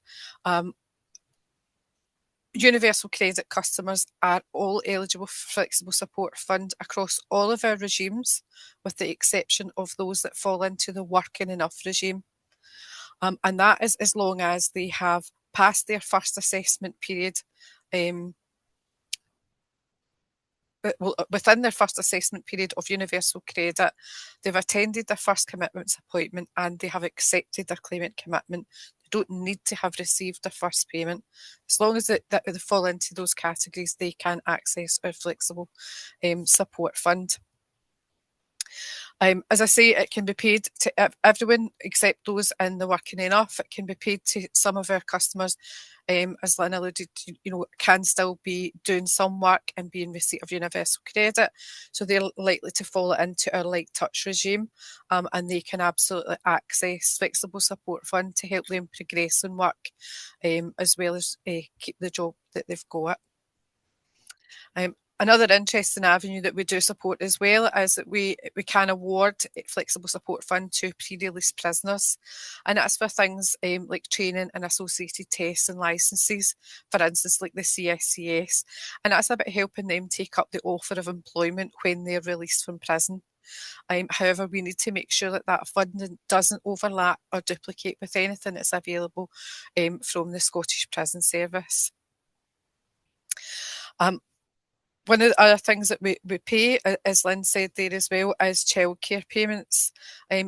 [SPEAKER 4] Universal Credit customers are all eligible for Flexible Support Fund across all of our regimes, with the exception of those that fall into the working enough regime. And that is as long as they have passed their first assessment period. Within their first assessment period of Universal Credit, they've attended their first commitments appointment and they have accepted their claimant commitment. They don't need to have received their first payment. As long as they fall into those categories, they can access our Flexible Support Fund. As I say, it can be paid to everyone except those in the working enough. It can be paid to some of our customers, as Lynn alluded to, can still be doing some work and be in receipt of Universal Credit. So they're likely to fall into our light touch regime, and they can absolutely access Flexible Support Fund to help them progress in work, as well as keep the job that they've got. Another interesting avenue that we do support as well is that we can award Flexible Support Fund to pre-release prisoners, and that's for things like training and associated tests and licences, for instance like the CSCS, and that's about helping them take up the offer of employment when they're released from prison. However, we need to make sure that funding doesn't overlap or duplicate with anything that's available from the Scottish Prison Service. One of the other things that we pay, as Lynn said there as well, is childcare payments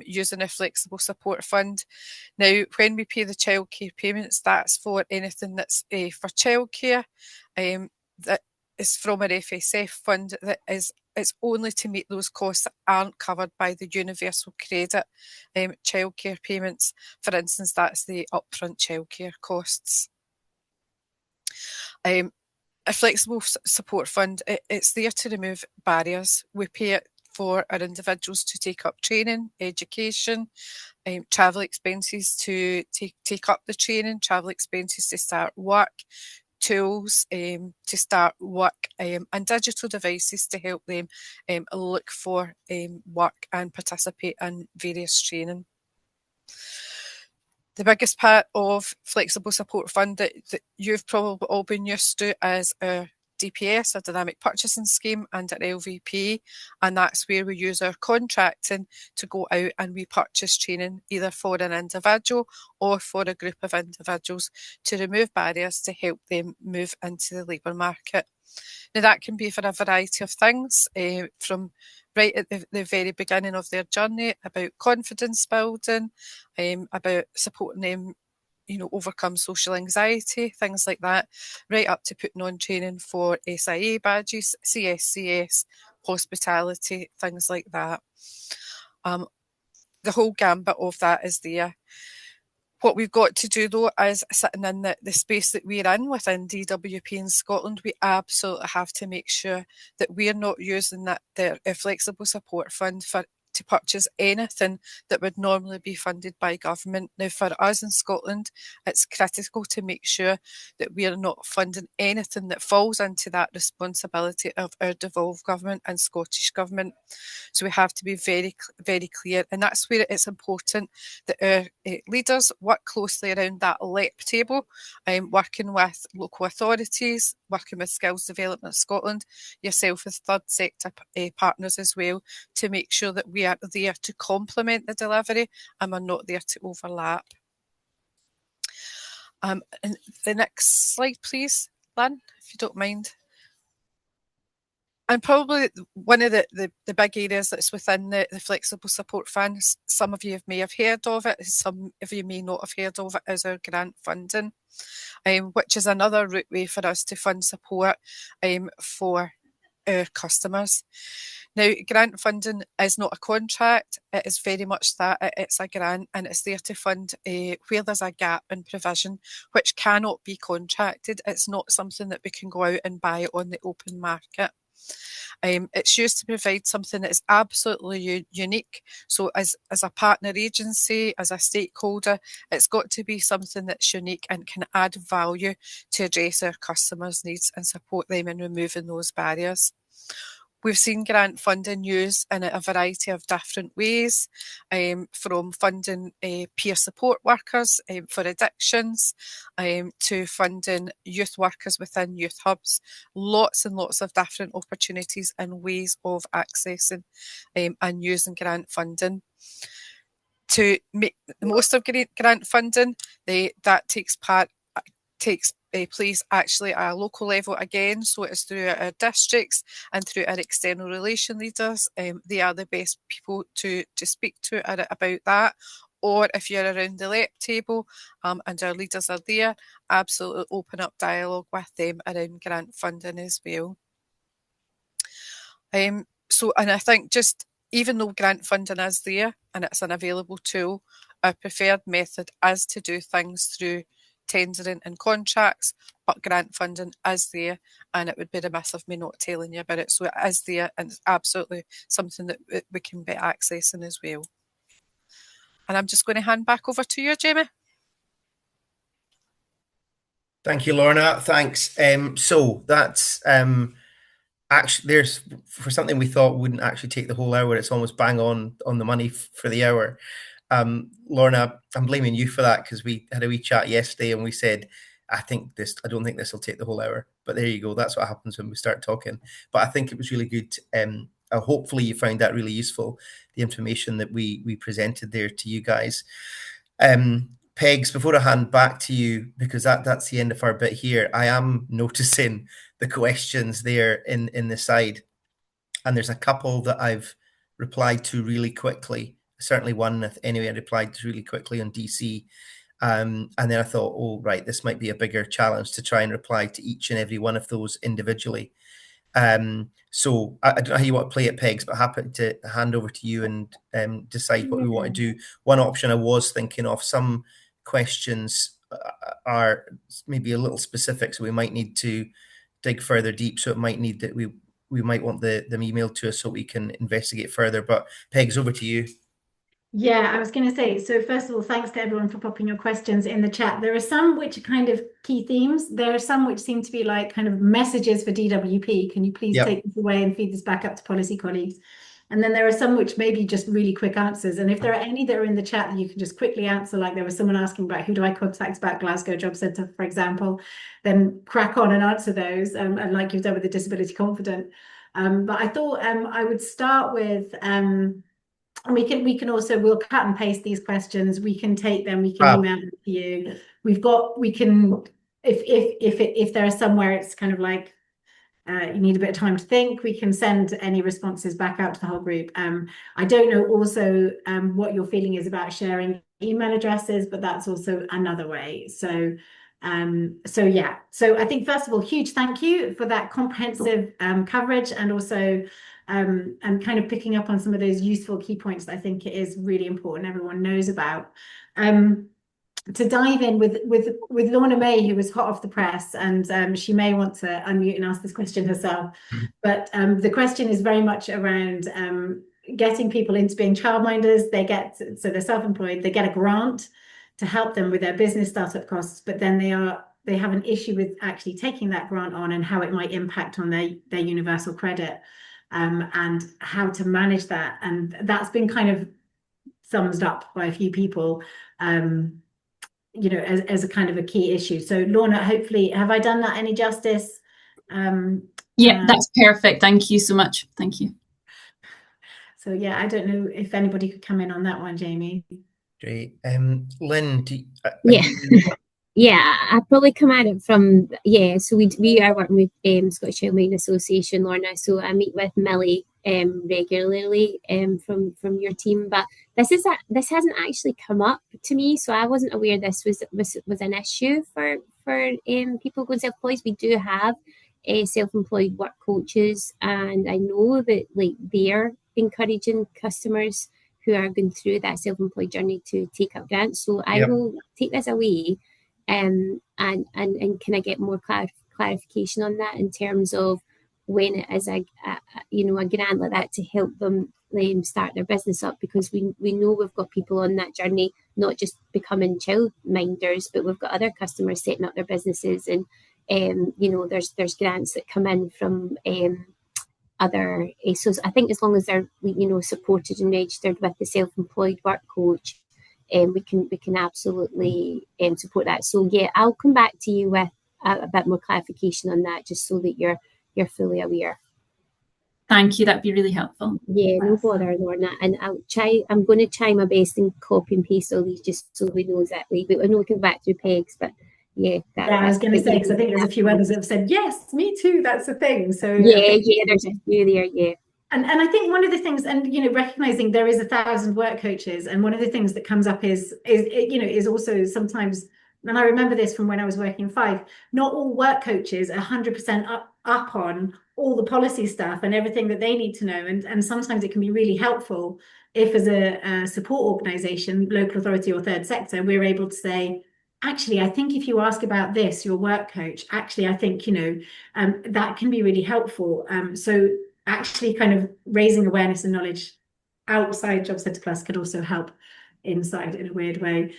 [SPEAKER 4] using a Flexible Support Fund. Now, when we pay the childcare payments, that's for anything that's for childcare that is from our FSF fund. It's only to meet those costs that aren't covered by the Universal Credit childcare payments. For instance, that's the upfront childcare costs. A Flexible Support Fund, it's there to remove barriers. We pay it for our individuals to take up training, education, travel expenses to take up the training, travel expenses to start work, tools to start work, and digital devices to help them look for work and participate in various training. The biggest part of Flexible Support Fund that you've probably all been used to is our DPS, our Dynamic Purchasing Scheme, and our LVP, and that's where we use our contracting to go out and we purchase training either for an individual or for a group of individuals to remove barriers to help them move into the labour market. Now that can be for a variety of things, from right at the very beginning of their journey, about confidence building, about supporting them, overcome social anxiety, things like that, right up to putting on training for SIA badges, CSCS, hospitality, things like that. The whole gambit of that is there. What we've got to do, though, is sitting in the space that we're in within DWP in Scotland, we absolutely have to make sure that we're not using the flexible support fund to purchase anything that would normally be funded by government. Now, for us in Scotland, it's critical to make sure that we are not funding anything that falls into that responsibility of our devolved government and Scottish Government. So we have to be very, very clear. And that's where it's important that our leaders work closely around that LEP table, working with local authorities, working with Skills Development Scotland, yourself as third sector partners as well, to make sure that we are there to complement the delivery and we're not there to overlap. And the next slide, please, Lynn, if you don't mind. And probably one of the big areas that's within the Flexible Support Fund, some of you may have heard of it, some of you may not have heard of it, is our grant funding, which is another route way for us to fund support for our customers. Now, grant funding is not a contract, it is very much that, it's a grant, and it's there to fund where there's a gap in provision, which cannot be contracted. It's not something that we can go out and buy on the open market. It's used to provide something that is absolutely unique. So as a partner agency, as a stakeholder, it's got to be something that's unique and can add value to address our customers' needs and support them in removing those barriers. We've seen grant funding used in a variety of different ways, from funding peer support workers for addictions, to funding youth workers within youth hubs. Lots and lots of different opportunities and ways of accessing and using grant funding. To make the most of grant funding, that takes place actually at a local level again, so it's through our districts and through our external relation leaders. They are the best people to speak to about that. Or if you're around the LEP table and our leaders are there, absolutely open up dialogue with them around grant funding as well. And I think just even though grant funding is there and it's an available tool, our preferred method is to do things through tendering and contracts, but grant funding is there, and it would be remiss of me not telling you about it. So it is there, and it's absolutely something that we can be accessing as well. And I'm just going to hand back over to you, Jamie.
[SPEAKER 2] Thank you, Lorna. Thanks. So that's actually, there's, for something we thought wouldn't actually take the whole hour, it's almost bang on the money for the hour. Lorna, I'm blaming you for that because we had a wee chat yesterday and we said, I don't think this will take the whole hour. But there you go. That's what happens when we start talking. But I think it was really good. Hopefully you found that really useful, the information that we presented there to you guys. Pegs, before I hand back to you, because that's the end of our bit here, I am noticing the questions there in the side. And there's a couple that I've replied to really quickly. Certainly one, anyway, I replied to really quickly on DC. And then I thought, oh, right, this might be a bigger challenge to try and reply to each and every one of those individually. So I don't know how you want to play it, Pegs, but happy to hand over to you and decide what we want to do. One option I was thinking of, some questions are maybe a little specific, so we might need to dig further deep. So it might need that we might want them emailed to us so we can investigate further. But Pegs, over to you.
[SPEAKER 1] Yeah, I was going to say, so first of all, thanks to everyone for popping your questions in the chat. There are some which are kind of key themes. There are some which seem to be like kind of messages for DWP. Can you please take this away and feed this back up to policy colleagues? And then there are some which may be just really quick answers. And if there are any that are in the chat that you can just quickly answer, like there was someone asking about who do I contact about Glasgow Job Centre, for example, then crack on and answer those, and like you've done with the Disability Confident. But I thought I would start with... and we can also, we'll cut and paste these questions. We can take them, we can email them to you. If there are somewhere it's kind of like you need a bit of time to think, we can send any responses back out to the whole group. I don't know also what your feeling is about sharing email addresses, but that's also another way. So yeah. So I think first of all, huge thank you for that comprehensive coverage, and also and kind of picking up on some of those useful key points that I think it is really important everyone knows about. dive in with Lorna May, who was hot off the press, and she may want to unmute and ask this question herself. But the question is very much around getting people into being childminders. So they're self-employed, they get a grant to help them with their business startup costs, but then they have an issue with actually taking that grant on and how it might impact on their universal credit, and how to manage that. And that's been kind of thumbs up by a few people, as a kind of a key issue. So Lorna, hopefully, have I done that any justice?
[SPEAKER 5] Yeah, that's perfect. Thank you so much. Thank you.
[SPEAKER 1] So yeah, I don't know if anybody could come in on that one, Jamie.
[SPEAKER 2] Great. Lynn,
[SPEAKER 3] Yeah, I'd probably come at it from, so we are working with Scottish Childminder Association, Lorna, so I meet with Millie regularly from your team, but this hasn't actually come up to me, so I wasn't aware this was an issue for people going self-employed. We do have self-employed work coaches, and I know that they're encouraging customers who are going through that self-employed journey to take up grants. So I will take this away, and can I get more clarification on that in terms of when it is a grant like that to help them start their business up, because we know we've got people on that journey, not just becoming childminders, but we've got other customers setting up their businesses, and there's grants that come in from other. So I think as long as they're supported and registered with the self-employed work coach, we can absolutely support that. So yeah, I'll come back to you with a bit more clarification on that, just so that you're fully aware.
[SPEAKER 5] Thank you. That'd be really helpful.
[SPEAKER 3] Yeah, no bother, Lorna. And I'm going to try my best and copy and paste all these just so we know exactly. But I'm not looking back through pegs, but yeah.
[SPEAKER 1] I was going to say, because I think there's a few others that have said, yes, me too, that's the thing. So
[SPEAKER 3] yeah, there's a few there, yeah.
[SPEAKER 1] And I think one of the things, and recognizing there is 1,000 work coaches, and one of the things that comes up is also sometimes, and I remember this from when I was working in Five, not all work coaches are 100% up on all the policy stuff and everything that they need to know, and sometimes it can be really helpful if, as a support organization, local authority or third sector, we're able to say, actually, I think if you ask about this, your work coach, actually, I think that can be really helpful. So actually kind of raising awareness and knowledge outside Jobcentre Plus could also help inside in a weird way.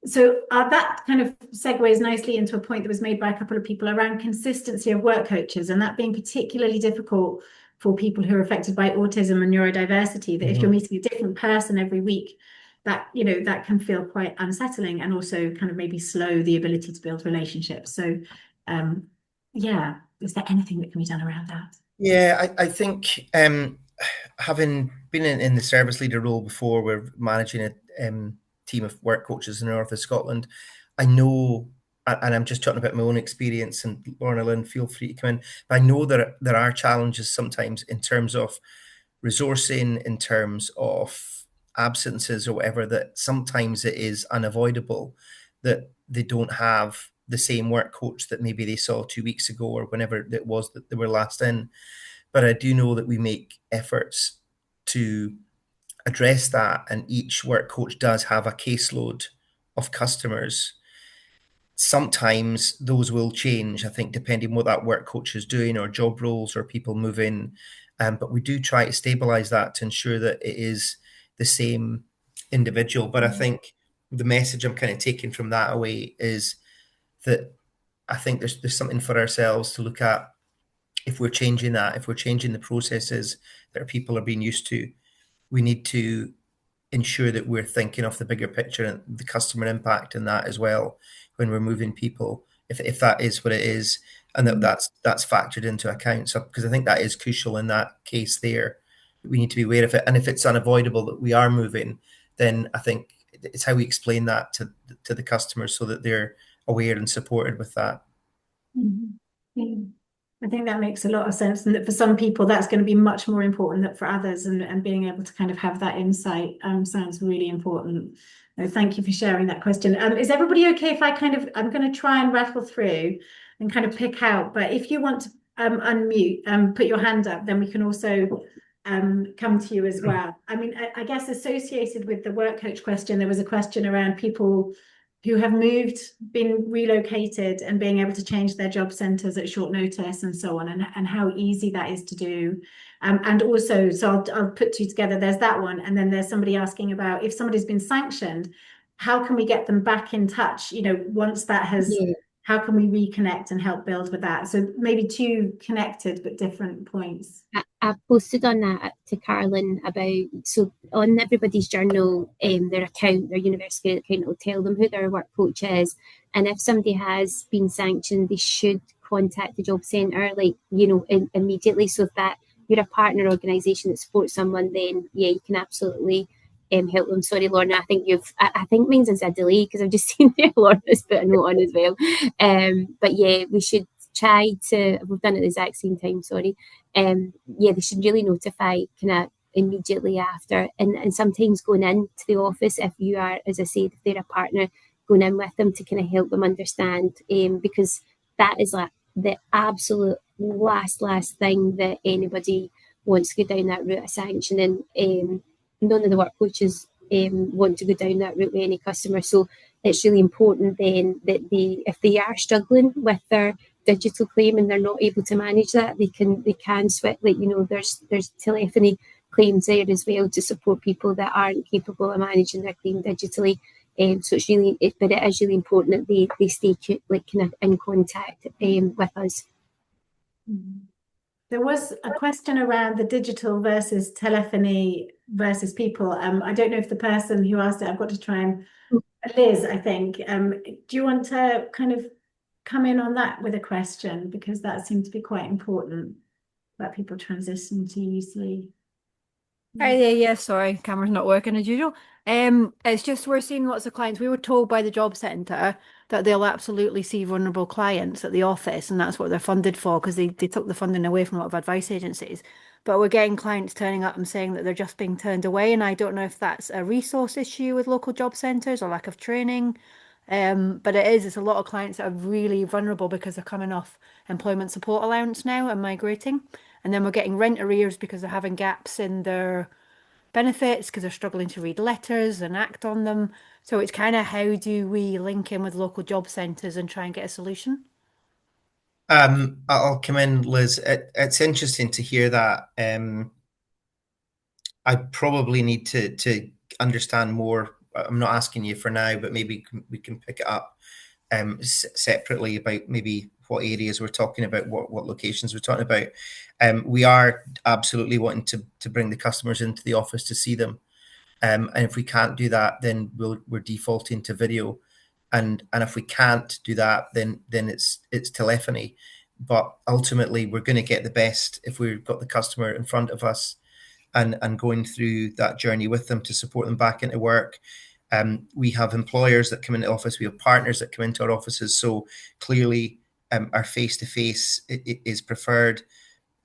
[SPEAKER 1] So that kind of segues nicely into a point that was made by a couple of people around consistency of work coaches, and that being particularly difficult for people who are affected by autism and neurodiversity, that if you're meeting a different person every week, that that can feel quite unsettling, and also kind of maybe slow the ability to build relationships. So is there anything that can be done around that?
[SPEAKER 2] Yeah, I think having been in the service leader role before, we're managing a team of work coaches in the north of Scotland. I know, and I'm just talking about my own experience, and Lorna, Lynn, feel free to come in, but I know there are challenges sometimes in terms of resourcing, in terms of absences or whatever, that sometimes it is unavoidable that they don't have the same work coach that maybe they saw 2 weeks ago or whenever it was that they were last in. But I do know that we make efforts to address that, and each work coach does have a caseload of customers. Sometimes those will change, I think, depending what that work coach is doing, or job roles, or people move in. But we do try to stabilise that to ensure that it is the same individual. But I think the message I'm kind of taking from that away is that I think there's something for ourselves to look at. If we're changing that, if we're changing the processes that people are being used to, we need to ensure that we're thinking of the bigger picture and the customer impact in that as well when we're moving people, if that is what it is, and that's factored into account. So, because I think that is crucial in that case there, we need to be aware of it. And if it's unavoidable that we are moving, then I think it's how we explain that to the customers so that they're aware and supported with that.
[SPEAKER 1] Yeah. I think that makes a lot of sense, and that for some people that's going to be much more important than for others, and being able to kind of have that insight sounds really important. Thank you for sharing that question. Is everybody okay if I'm going to try and rattle through and kind of pick out, but if you want to unmute, put your hand up, then we can also come to you as well. I mean, I guess associated with the work coach question, there was a question around people who have moved, been relocated, and being able to change their job centres at short notice and so on, and how easy that is to do. And also, so I'll put two together. There's that one, and then there's somebody asking about if somebody's been sanctioned, how can we get them back in touch? You know, once that has, how can we reconnect and help build with that? So maybe two connected but different points.
[SPEAKER 3] I've posted on that to Carolyn about, so on everybody's journal, their account, their university account will tell them who their work coach is. And if somebody has been sanctioned, they should contact the job centre, like, you know, immediately. So if that you're a partner organisation that supports someone, then yeah, you can absolutely help them. Sorry, Lorna, I think I think mine's is a delay because I've just seen Lorna's put a note on as well. But yeah, we should try to, we've done it at the exact same time, sorry. Yeah, they should really notify kind of immediately after, and sometimes going into the office, if you are, as I said, if they're a partner, going in with them to kind of help them understand, because that is like the absolute last thing that anybody wants to go down that route of sanctioning. None of the work coaches want to go down that route with any customer, so it's really important then that if they are struggling with their digital claim and they're not able to manage that, they can switch, like, you know, there's telephony claims there as well to support people that aren't capable of managing their claim digitally. So it's really, but it is really important that they stay like kind of in contact with us.
[SPEAKER 1] There was a question around the digital versus telephony versus people. I don't know if the person who asked it, I've got to try and, Liz, I think. Do you want to kind of come in on that with a question, because that seemed to be quite important that people transition to UC.
[SPEAKER 6] Yeah, sorry, camera's not working as usual. It's just we're seeing lots of clients. We were told by the job centre that they'll absolutely see vulnerable clients at the office, and that's what they're funded for, because they took the funding away from a lot of advice agencies. But we're getting clients turning up and saying that they're just being turned away, and I don't know if that's a resource issue with local job centres or lack of training. But it's a lot of clients that are really vulnerable because they're coming off employment support allowance now and migrating. And then we're getting rent arrears because they're having gaps in their benefits because they're struggling to read letters and act on them. So it's kind of, how do we link in with local job centres and try and get a solution?
[SPEAKER 2] I'll come in, Liz. It's interesting to hear that. I probably need to understand more. I'm not asking you for now, but maybe we can pick it up separately about maybe what areas we're talking about, what locations we're talking about. We are absolutely wanting to bring the customers into the office to see them. And if we can't do that, then we're defaulting to video. And if we can't do that, then it's telephony. But ultimately, we're going to get the best if we've got the customer in front of us and going through that journey with them to support them back into work. We have employers that come into office. We have partners that come into our offices. So clearly, our face-to-face is preferred.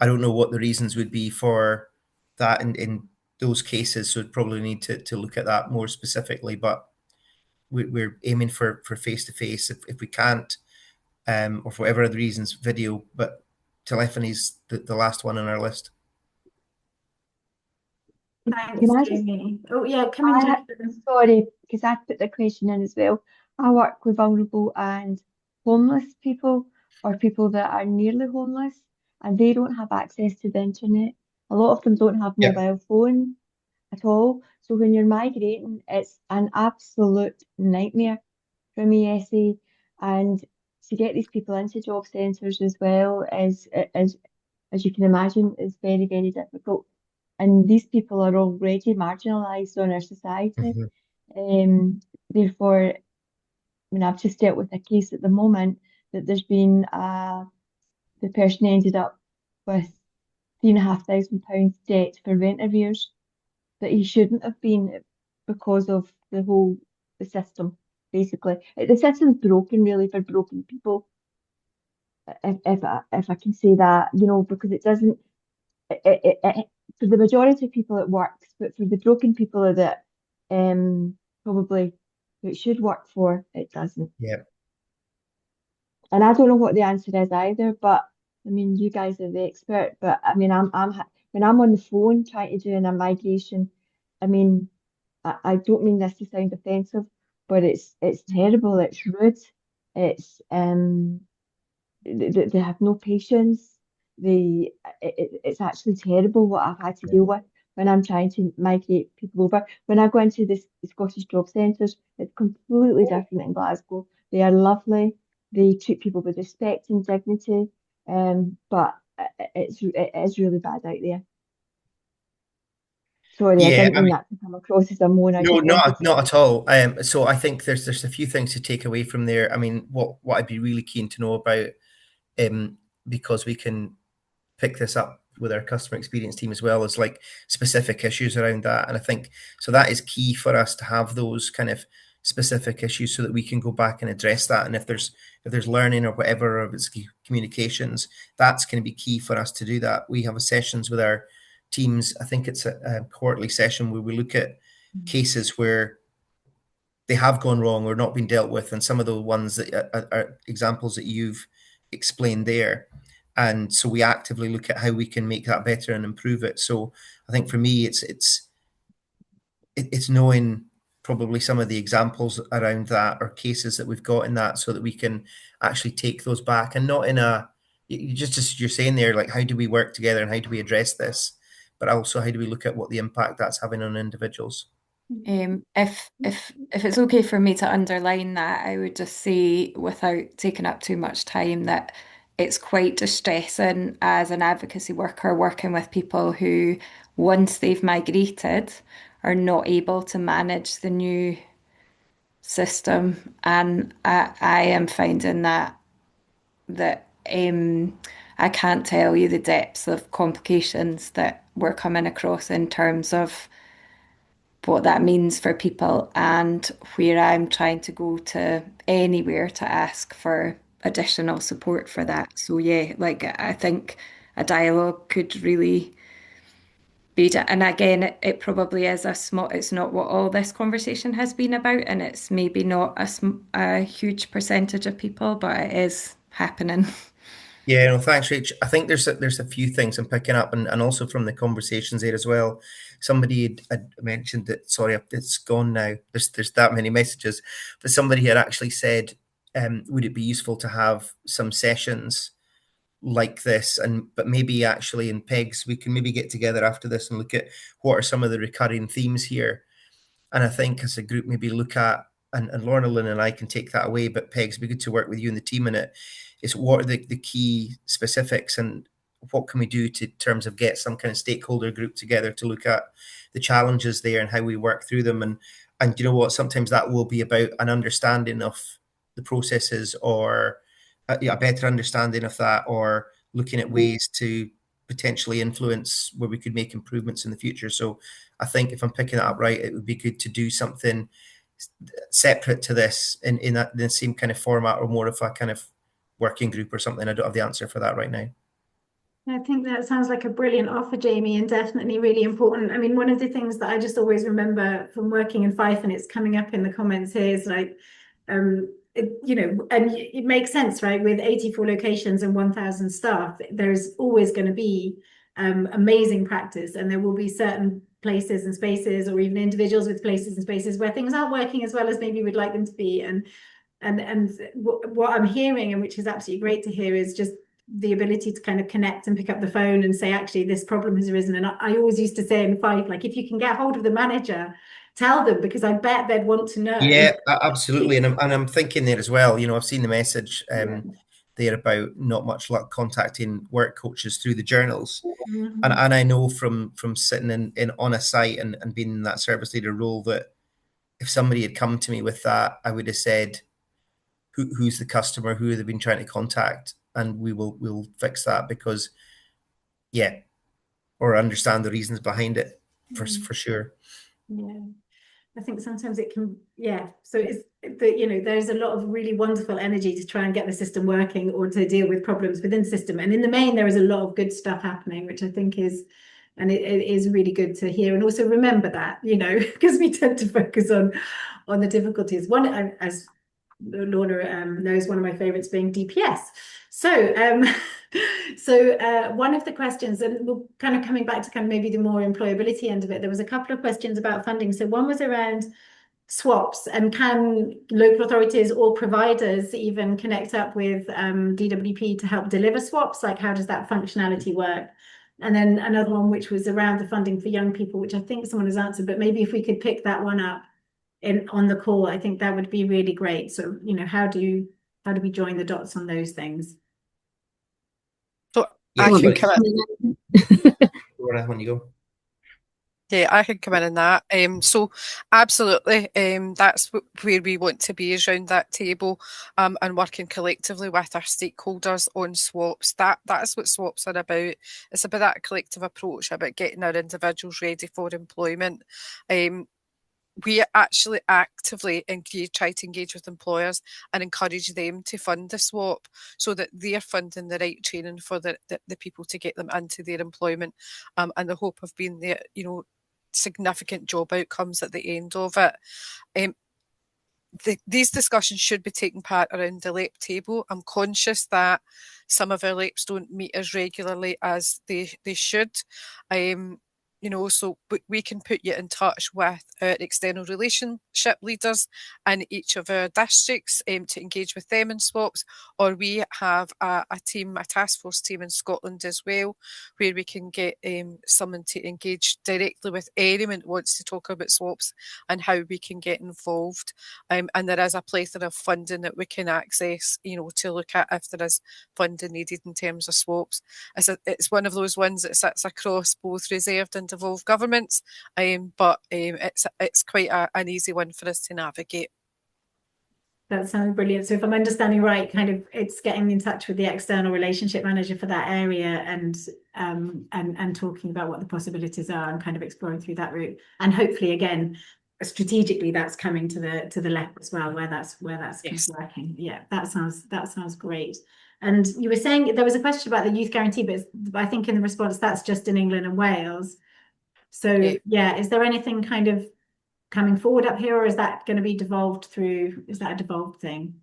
[SPEAKER 2] I don't know what the reasons would be for that in those cases. So we'd probably need to look at that more specifically. But we're aiming for face-to-face. If we can't, or for whatever other reasons, video. But telephony is the last one on our list.
[SPEAKER 1] Thanks, Jamie. Oh yeah, come in.
[SPEAKER 7] Sorry, because I put the question in as well. I work with vulnerable and homeless people, or people that are nearly homeless, and they don't have access to the internet. A lot of them don't have mobile phone at all. So when you're migrating, it's an absolute nightmare from ESA. And to get these people into job centres as well as you can imagine, is very, very difficult. And these people are already marginalised on our society. Therefore, I mean, I've just dealt with a case at the moment that there's been the person ended up with £3,500 debt for rent arrears that he shouldn't have been, because of the system, basically. The system's broken, really, for broken people, if I can say that, you know, because it doesn't, for the majority of people it works, but for the broken people that probably it should work for, it doesn't.
[SPEAKER 2] Yeah.
[SPEAKER 7] And I don't know what the answer is either, but I mean, you guys are the expert. But I mean, I'm when I'm on the phone trying to do a migration, I mean, I don't mean this to sound offensive, but it's terrible. It's rude. It's they have no patience. It's actually terrible what I've had to deal with when I'm trying to migrate people over. When I go into the Scottish job centres, it's completely different in Glasgow. They are lovely. They treat people with respect and dignity. But it is really bad out there. Sorry, I
[SPEAKER 2] Yeah,
[SPEAKER 7] didn't mean that to come across as a moan. I
[SPEAKER 2] no,
[SPEAKER 7] just wanted to.
[SPEAKER 2] not at all. So I think there's a few things to take away from there. I mean, what I'd be really keen to know about, because we can pick this up with our customer experience team as well, as like specific issues around that. And I think so that is key for us to have those kind of specific issues so that we can go back and address that. And if there's learning or whatever, or if it's communications, that's going to be key for us to do that. We have sessions with our teams. I think it's a quarterly session where we look at cases where they have gone wrong or not been dealt with, and some of the ones that are examples that you've explained there. And so we actively look at how we can make that better and improve it. So I think for me, it's knowing probably some of the examples around that or cases that we've got in that, so that we can actually take those back, and not in a just you're saying there, like, how do we work together and how do we address this, but also how do we look at what the impact that's having on individuals.
[SPEAKER 8] If it's okay for me to underline that, I would just say, without taking up too much time, that it's quite distressing as an advocacy worker working with people who, once they've migrated, are not able to manage the new system. And I am finding that I can't tell you the depths of complications that we're coming across in terms of what that means for people, and where I'm trying to go to anywhere to ask for additional support for that. So yeah, like, I think a dialogue could really be, and again, it probably is it's not what all this conversation has been about, and it's maybe not a huge percentage of people, but it is happening.
[SPEAKER 2] Yeah, no, thanks, Rach. I think there's a few things I'm picking up, and also from the conversations there as well. Somebody had mentioned that, sorry, it's gone now. There's that many messages, but somebody had actually said, would it be useful to have some sessions like this, but maybe actually in pegs, we can maybe get together after this and look at what are some of the recurring themes here. And I think as a group, maybe look at, and Lorna, Lynn and I can take that away, but Pegs, it'd be good to work with you and the team in it, is what are the key specifics, and what can we do to terms of get some kind of stakeholder group together to look at the challenges there and how we work through them. And you know what, sometimes that will be about an understanding of the processes, or a better understanding of that, or looking at ways to potentially influence where we could make improvements in the future. So I think if I'm picking that up right, it would be good to do something separate to this in the same kind of format, or more of a kind of working group or something. I don't have the answer for that right now.
[SPEAKER 1] I think that sounds like a brilliant offer, Jamie, and definitely really important. I mean, one of the things that I just always remember from working in Fife, and it's coming up in the comments here, is like, and it makes sense, right? With 84 locations and 1,000 staff, there's always going to be amazing practice, and there will be certain places and spaces, or even individuals with places and spaces, where things aren't working as well as maybe we'd like them to be. And what I'm hearing, and which is absolutely great to hear, is just the ability to kind of connect and pick up the phone and say, actually, this problem has arisen. And I always used to say in Fife, like, if you can get hold of the manager, tell them, because I bet they'd want to know.
[SPEAKER 2] Yeah, absolutely. And I'm thinking there as well, I've seen the message there about not much luck contacting work coaches through the journals.
[SPEAKER 1] Mm-hmm.
[SPEAKER 2] And I know from sitting in on a site and being in that service leader role, that if somebody had come to me with that, I would have said, who's the customer, who have they been trying to contact, and we'll fix that, because or understand the reasons behind it for sure.
[SPEAKER 1] Yeah, I think sometimes it can, so it's there's a lot of really wonderful energy to try and get the system working, or to deal with problems within the system, and in the main there is a lot of good stuff happening, which I think is, and it is really good to hear. And also remember that, because we tend to focus on the difficulties. One, as Lorna knows, one of my favorites being DPS. So one of the questions, and we're kind of coming back to kind of maybe the more employability end of it, there was a couple of questions about funding. So one was around swaps, and can local authorities or providers even connect up with DWP to help deliver swaps? Like, how does that functionality work? And then another one, which was around the funding for young people, which I think someone has answered, but maybe if we could pick that one up on the call, I think that would be really great. So, you know, how do we join the dots on those things?
[SPEAKER 4] So
[SPEAKER 2] Yeah,
[SPEAKER 4] I can come in.
[SPEAKER 2] Lorna, when you go.
[SPEAKER 4] Yeah, I can come in on that. So absolutely, that's where we want to be, is around that table, and working collectively with our stakeholders on swaps. That is what swaps are about. It's about that collective approach, about getting our individuals ready for employment. We actually actively try to engage with employers and encourage them to fund the swap, so that they're funding the right training for the people to get them into their employment, and the hope of being there, you know, significant job outcomes at the end of it. These discussions should be taking part around the LEP table. I'm conscious that some of our LEPs don't meet as regularly as they should. You know, so we can put you in touch with our external relationship leaders in each of our districts to engage with them in swaps, or we have a team, a task force team in Scotland as well, where we can get someone to engage directly with anyone that wants to talk about swaps and how we can get involved. And there is a plethora of funding that we can access, you know, to look at if there is funding needed in terms of swaps. It's one of those ones that sits across both reserved and devolved governments, but it's quite an easy one for us to navigate.
[SPEAKER 1] That sounds brilliant. So if I'm understanding right, kind of it's getting in touch with the external relationship manager for that area and talking about what the possibilities are and kind of exploring through that route. And hopefully, again, strategically, that's coming to the left as well, where that's
[SPEAKER 4] Yes.
[SPEAKER 1] working. Yeah, that sounds great. And you were saying there was a question about the youth guarantee, but I think in the response that's just in England and Wales. So yeah, is there anything kind of coming forward up here, or is that going to be devolved through? Is that a devolved thing?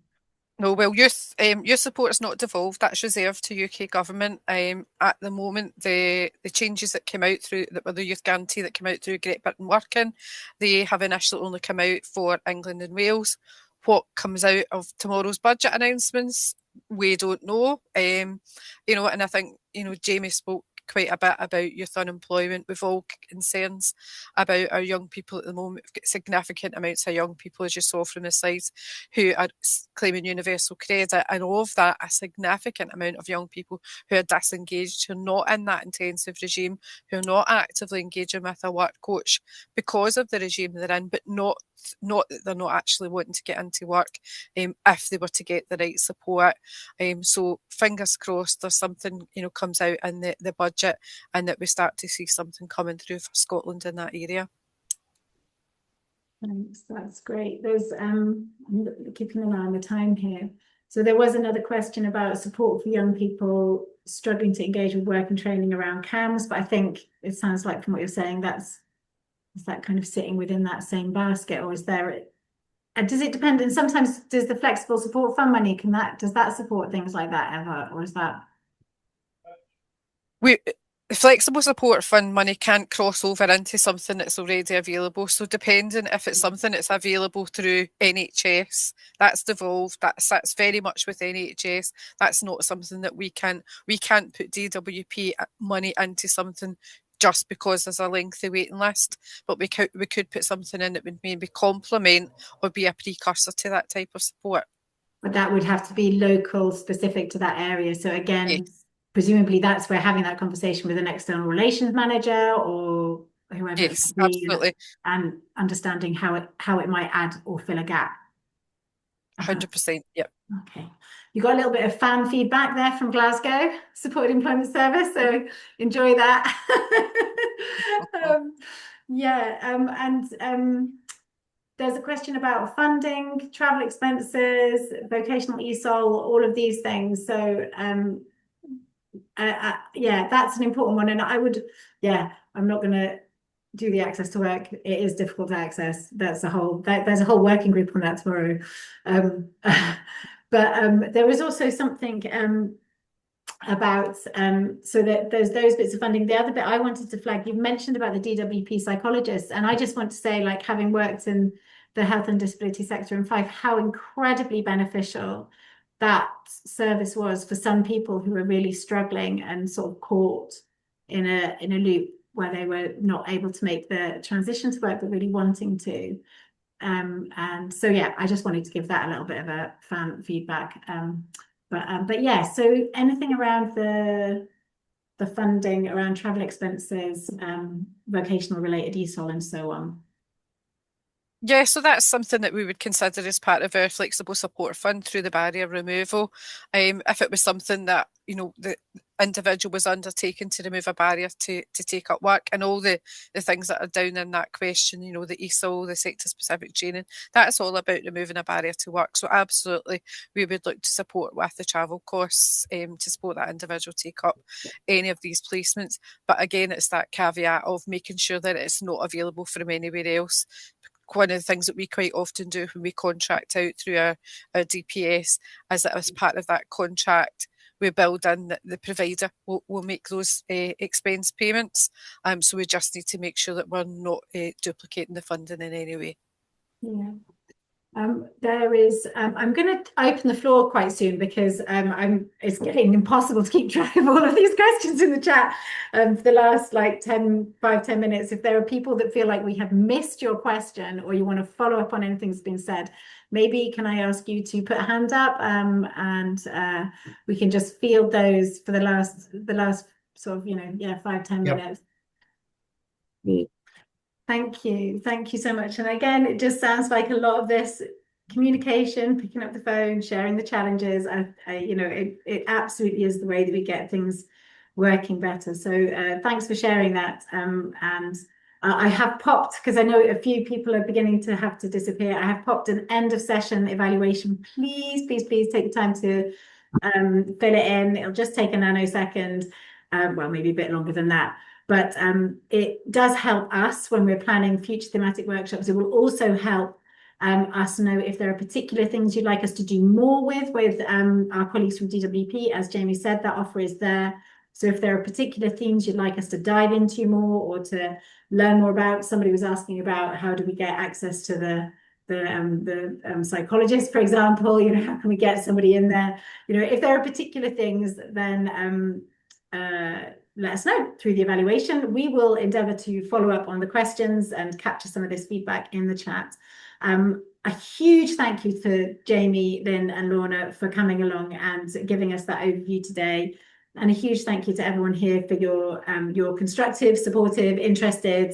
[SPEAKER 4] No, well, youth support is not devolved. That's reserved to UK government. At the moment, the changes that came out through that were the youth guarantee that came out through Great Britain Working, they have initially only come out for England and Wales. What comes out of tomorrow's budget announcements, we don't know. You know, and I think, you know, Jamie spoke quite a bit about youth unemployment. We've all concerns about our young people at the moment. We've got significant amounts of young people, as you saw from the slides, who are claiming universal credit, and of that, a significant amount of young people who are disengaged, who are not in that intensive regime, who are not actively engaging with a work coach because of the regime they're in, but not that they're not actually wanting to get into work if they were to get the right support. So fingers crossed there's something, you know, comes out in the budget, and that we start to see something coming through for Scotland in that area.
[SPEAKER 1] Thanks, that's great. There's I'm keeping an eye on the time here. So there was another question about support for young people struggling to engage with work and training around CAMS, but I think it sounds like from what you're saying is that kind of sitting within that same basket, or is there? And does it depend? And sometimes does the flexible support fund money does that support things like that ever, or is that?
[SPEAKER 4] The flexible support fund money can't cross over into something that's already available. So depending if it's something that's available through NHS, that's devolved, that sits very much with NHS. That's not something that we can't put DWP money into something just because there's a lengthy waiting list, but we could put something in that would maybe complement or be a precursor to that type of support.
[SPEAKER 1] But that would have to be local, specific to that area. So again, presumably that's where having that conversation with an external relations manager or whoever
[SPEAKER 4] yes, absolutely,
[SPEAKER 1] and understanding how it might add or fill a gap.
[SPEAKER 4] 100%. Yep.
[SPEAKER 1] Okay. You got a little bit of fan feedback there from Glasgow Supported Employment Service, so enjoy that. There's a question about funding, travel expenses, vocational ESOL, all of these things. So that's an important one. And I'm not going to do the access to work. It is difficult to access. There's a whole working group on that tomorrow. But there was also something about so that there's those bits of funding. The other bit I wanted to flag, you've mentioned about the DWP psychologists, and I just want to say, like, having worked in the health and disability sector in Fife, how incredibly beneficial that service was for some people who were really struggling and sort of caught in a loop where they were not able to make the transition to work, but really wanting to. And so, yeah, I just wanted to give that a little bit of a fan feedback. But yeah, so anything around the funding around travel expenses, vocational related ESOL and so on?
[SPEAKER 4] Yeah, so that's something that we would consider as part of our flexible support fund through the barrier removal. If it was something that, you know, the individual was undertaking to remove a barrier to take up work, and all the things that are down in that question, you know, the ESOL, the sector specific training, that's all about removing a barrier to work. So absolutely, we would look to support with the travel costs to support that individual take up any of these placements. But again, it's that caveat of making sure that it's not available from anywhere else. One of the things that we quite often do when we contract out through our DPS is that as part of that contract, we build in that the provider will make those expense payments. So we just need to make sure that we're not duplicating the funding in any way.
[SPEAKER 1] Yeah. There is, I'm going to open the floor quite soon because it's getting impossible to keep track of all of these questions in the chat for the last like 10 minutes. If there are people that feel like we have missed your question or you want to follow up on anything that's been said, maybe can I ask you to put a hand up and we can just field those for the last sort of, 5-10 minutes.
[SPEAKER 3] Great.
[SPEAKER 1] Thank you so much. And again, it just sounds like a lot of this communication, picking up the phone, sharing the challenges. It absolutely is the way that we get things working better. So thanks for sharing that. And I have popped, because I know a few people are beginning to have to disappear. I have popped an end of session evaluation. Please take the time to fill it in. It'll just take a nanosecond, well, maybe a bit longer than that. But it does help us when we're planning future thematic workshops. It will also help us know if there are particular things you'd like us to do more with our colleagues from DWP. As Jamie said, that offer is there. So if there are particular themes you'd like us to dive into more or to learn more about, somebody was asking about how do we get access to the psychologist, for example, how can we get somebody in there? If there are particular things, then let us know through the evaluation. We will endeavour to follow up on the questions and capture some of this feedback in the chat. A huge thank you to Jamie, Lynn and Lorna for coming along and giving us that overview today. And a huge thank you to everyone here for your constructive, supportive, interested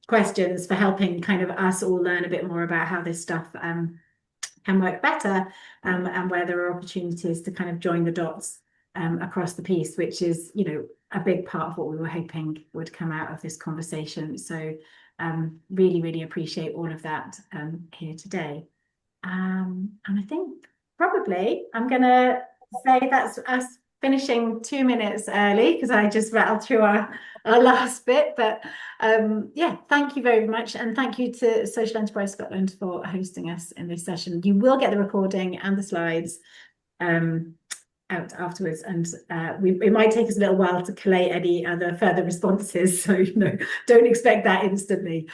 [SPEAKER 1] questions, for helping kind of us all learn a bit more about how this stuff can work better and where there are opportunities to kind of join the dots across the piece, which is, a big part of what we were hoping would come out of this conversation. So really, really appreciate all of that here today. And I think probably I'm going to say that's us finishing 2 minutes early because I just rattled through our last bit. But yeah, thank you very much. And thank you to Social Enterprise Scotland for hosting us in this session. You will get the recording and the slides out afterwards, and it might take us a little while to collate any other further responses, so don't expect that instantly,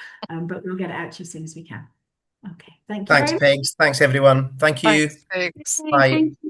[SPEAKER 1] but we'll get it out to you as soon as we can. Okay, thank you.
[SPEAKER 2] Thanks, Pegs. Thanks, everyone. Thank you.
[SPEAKER 4] Thanks.
[SPEAKER 2] Bye.
[SPEAKER 3] Thank you.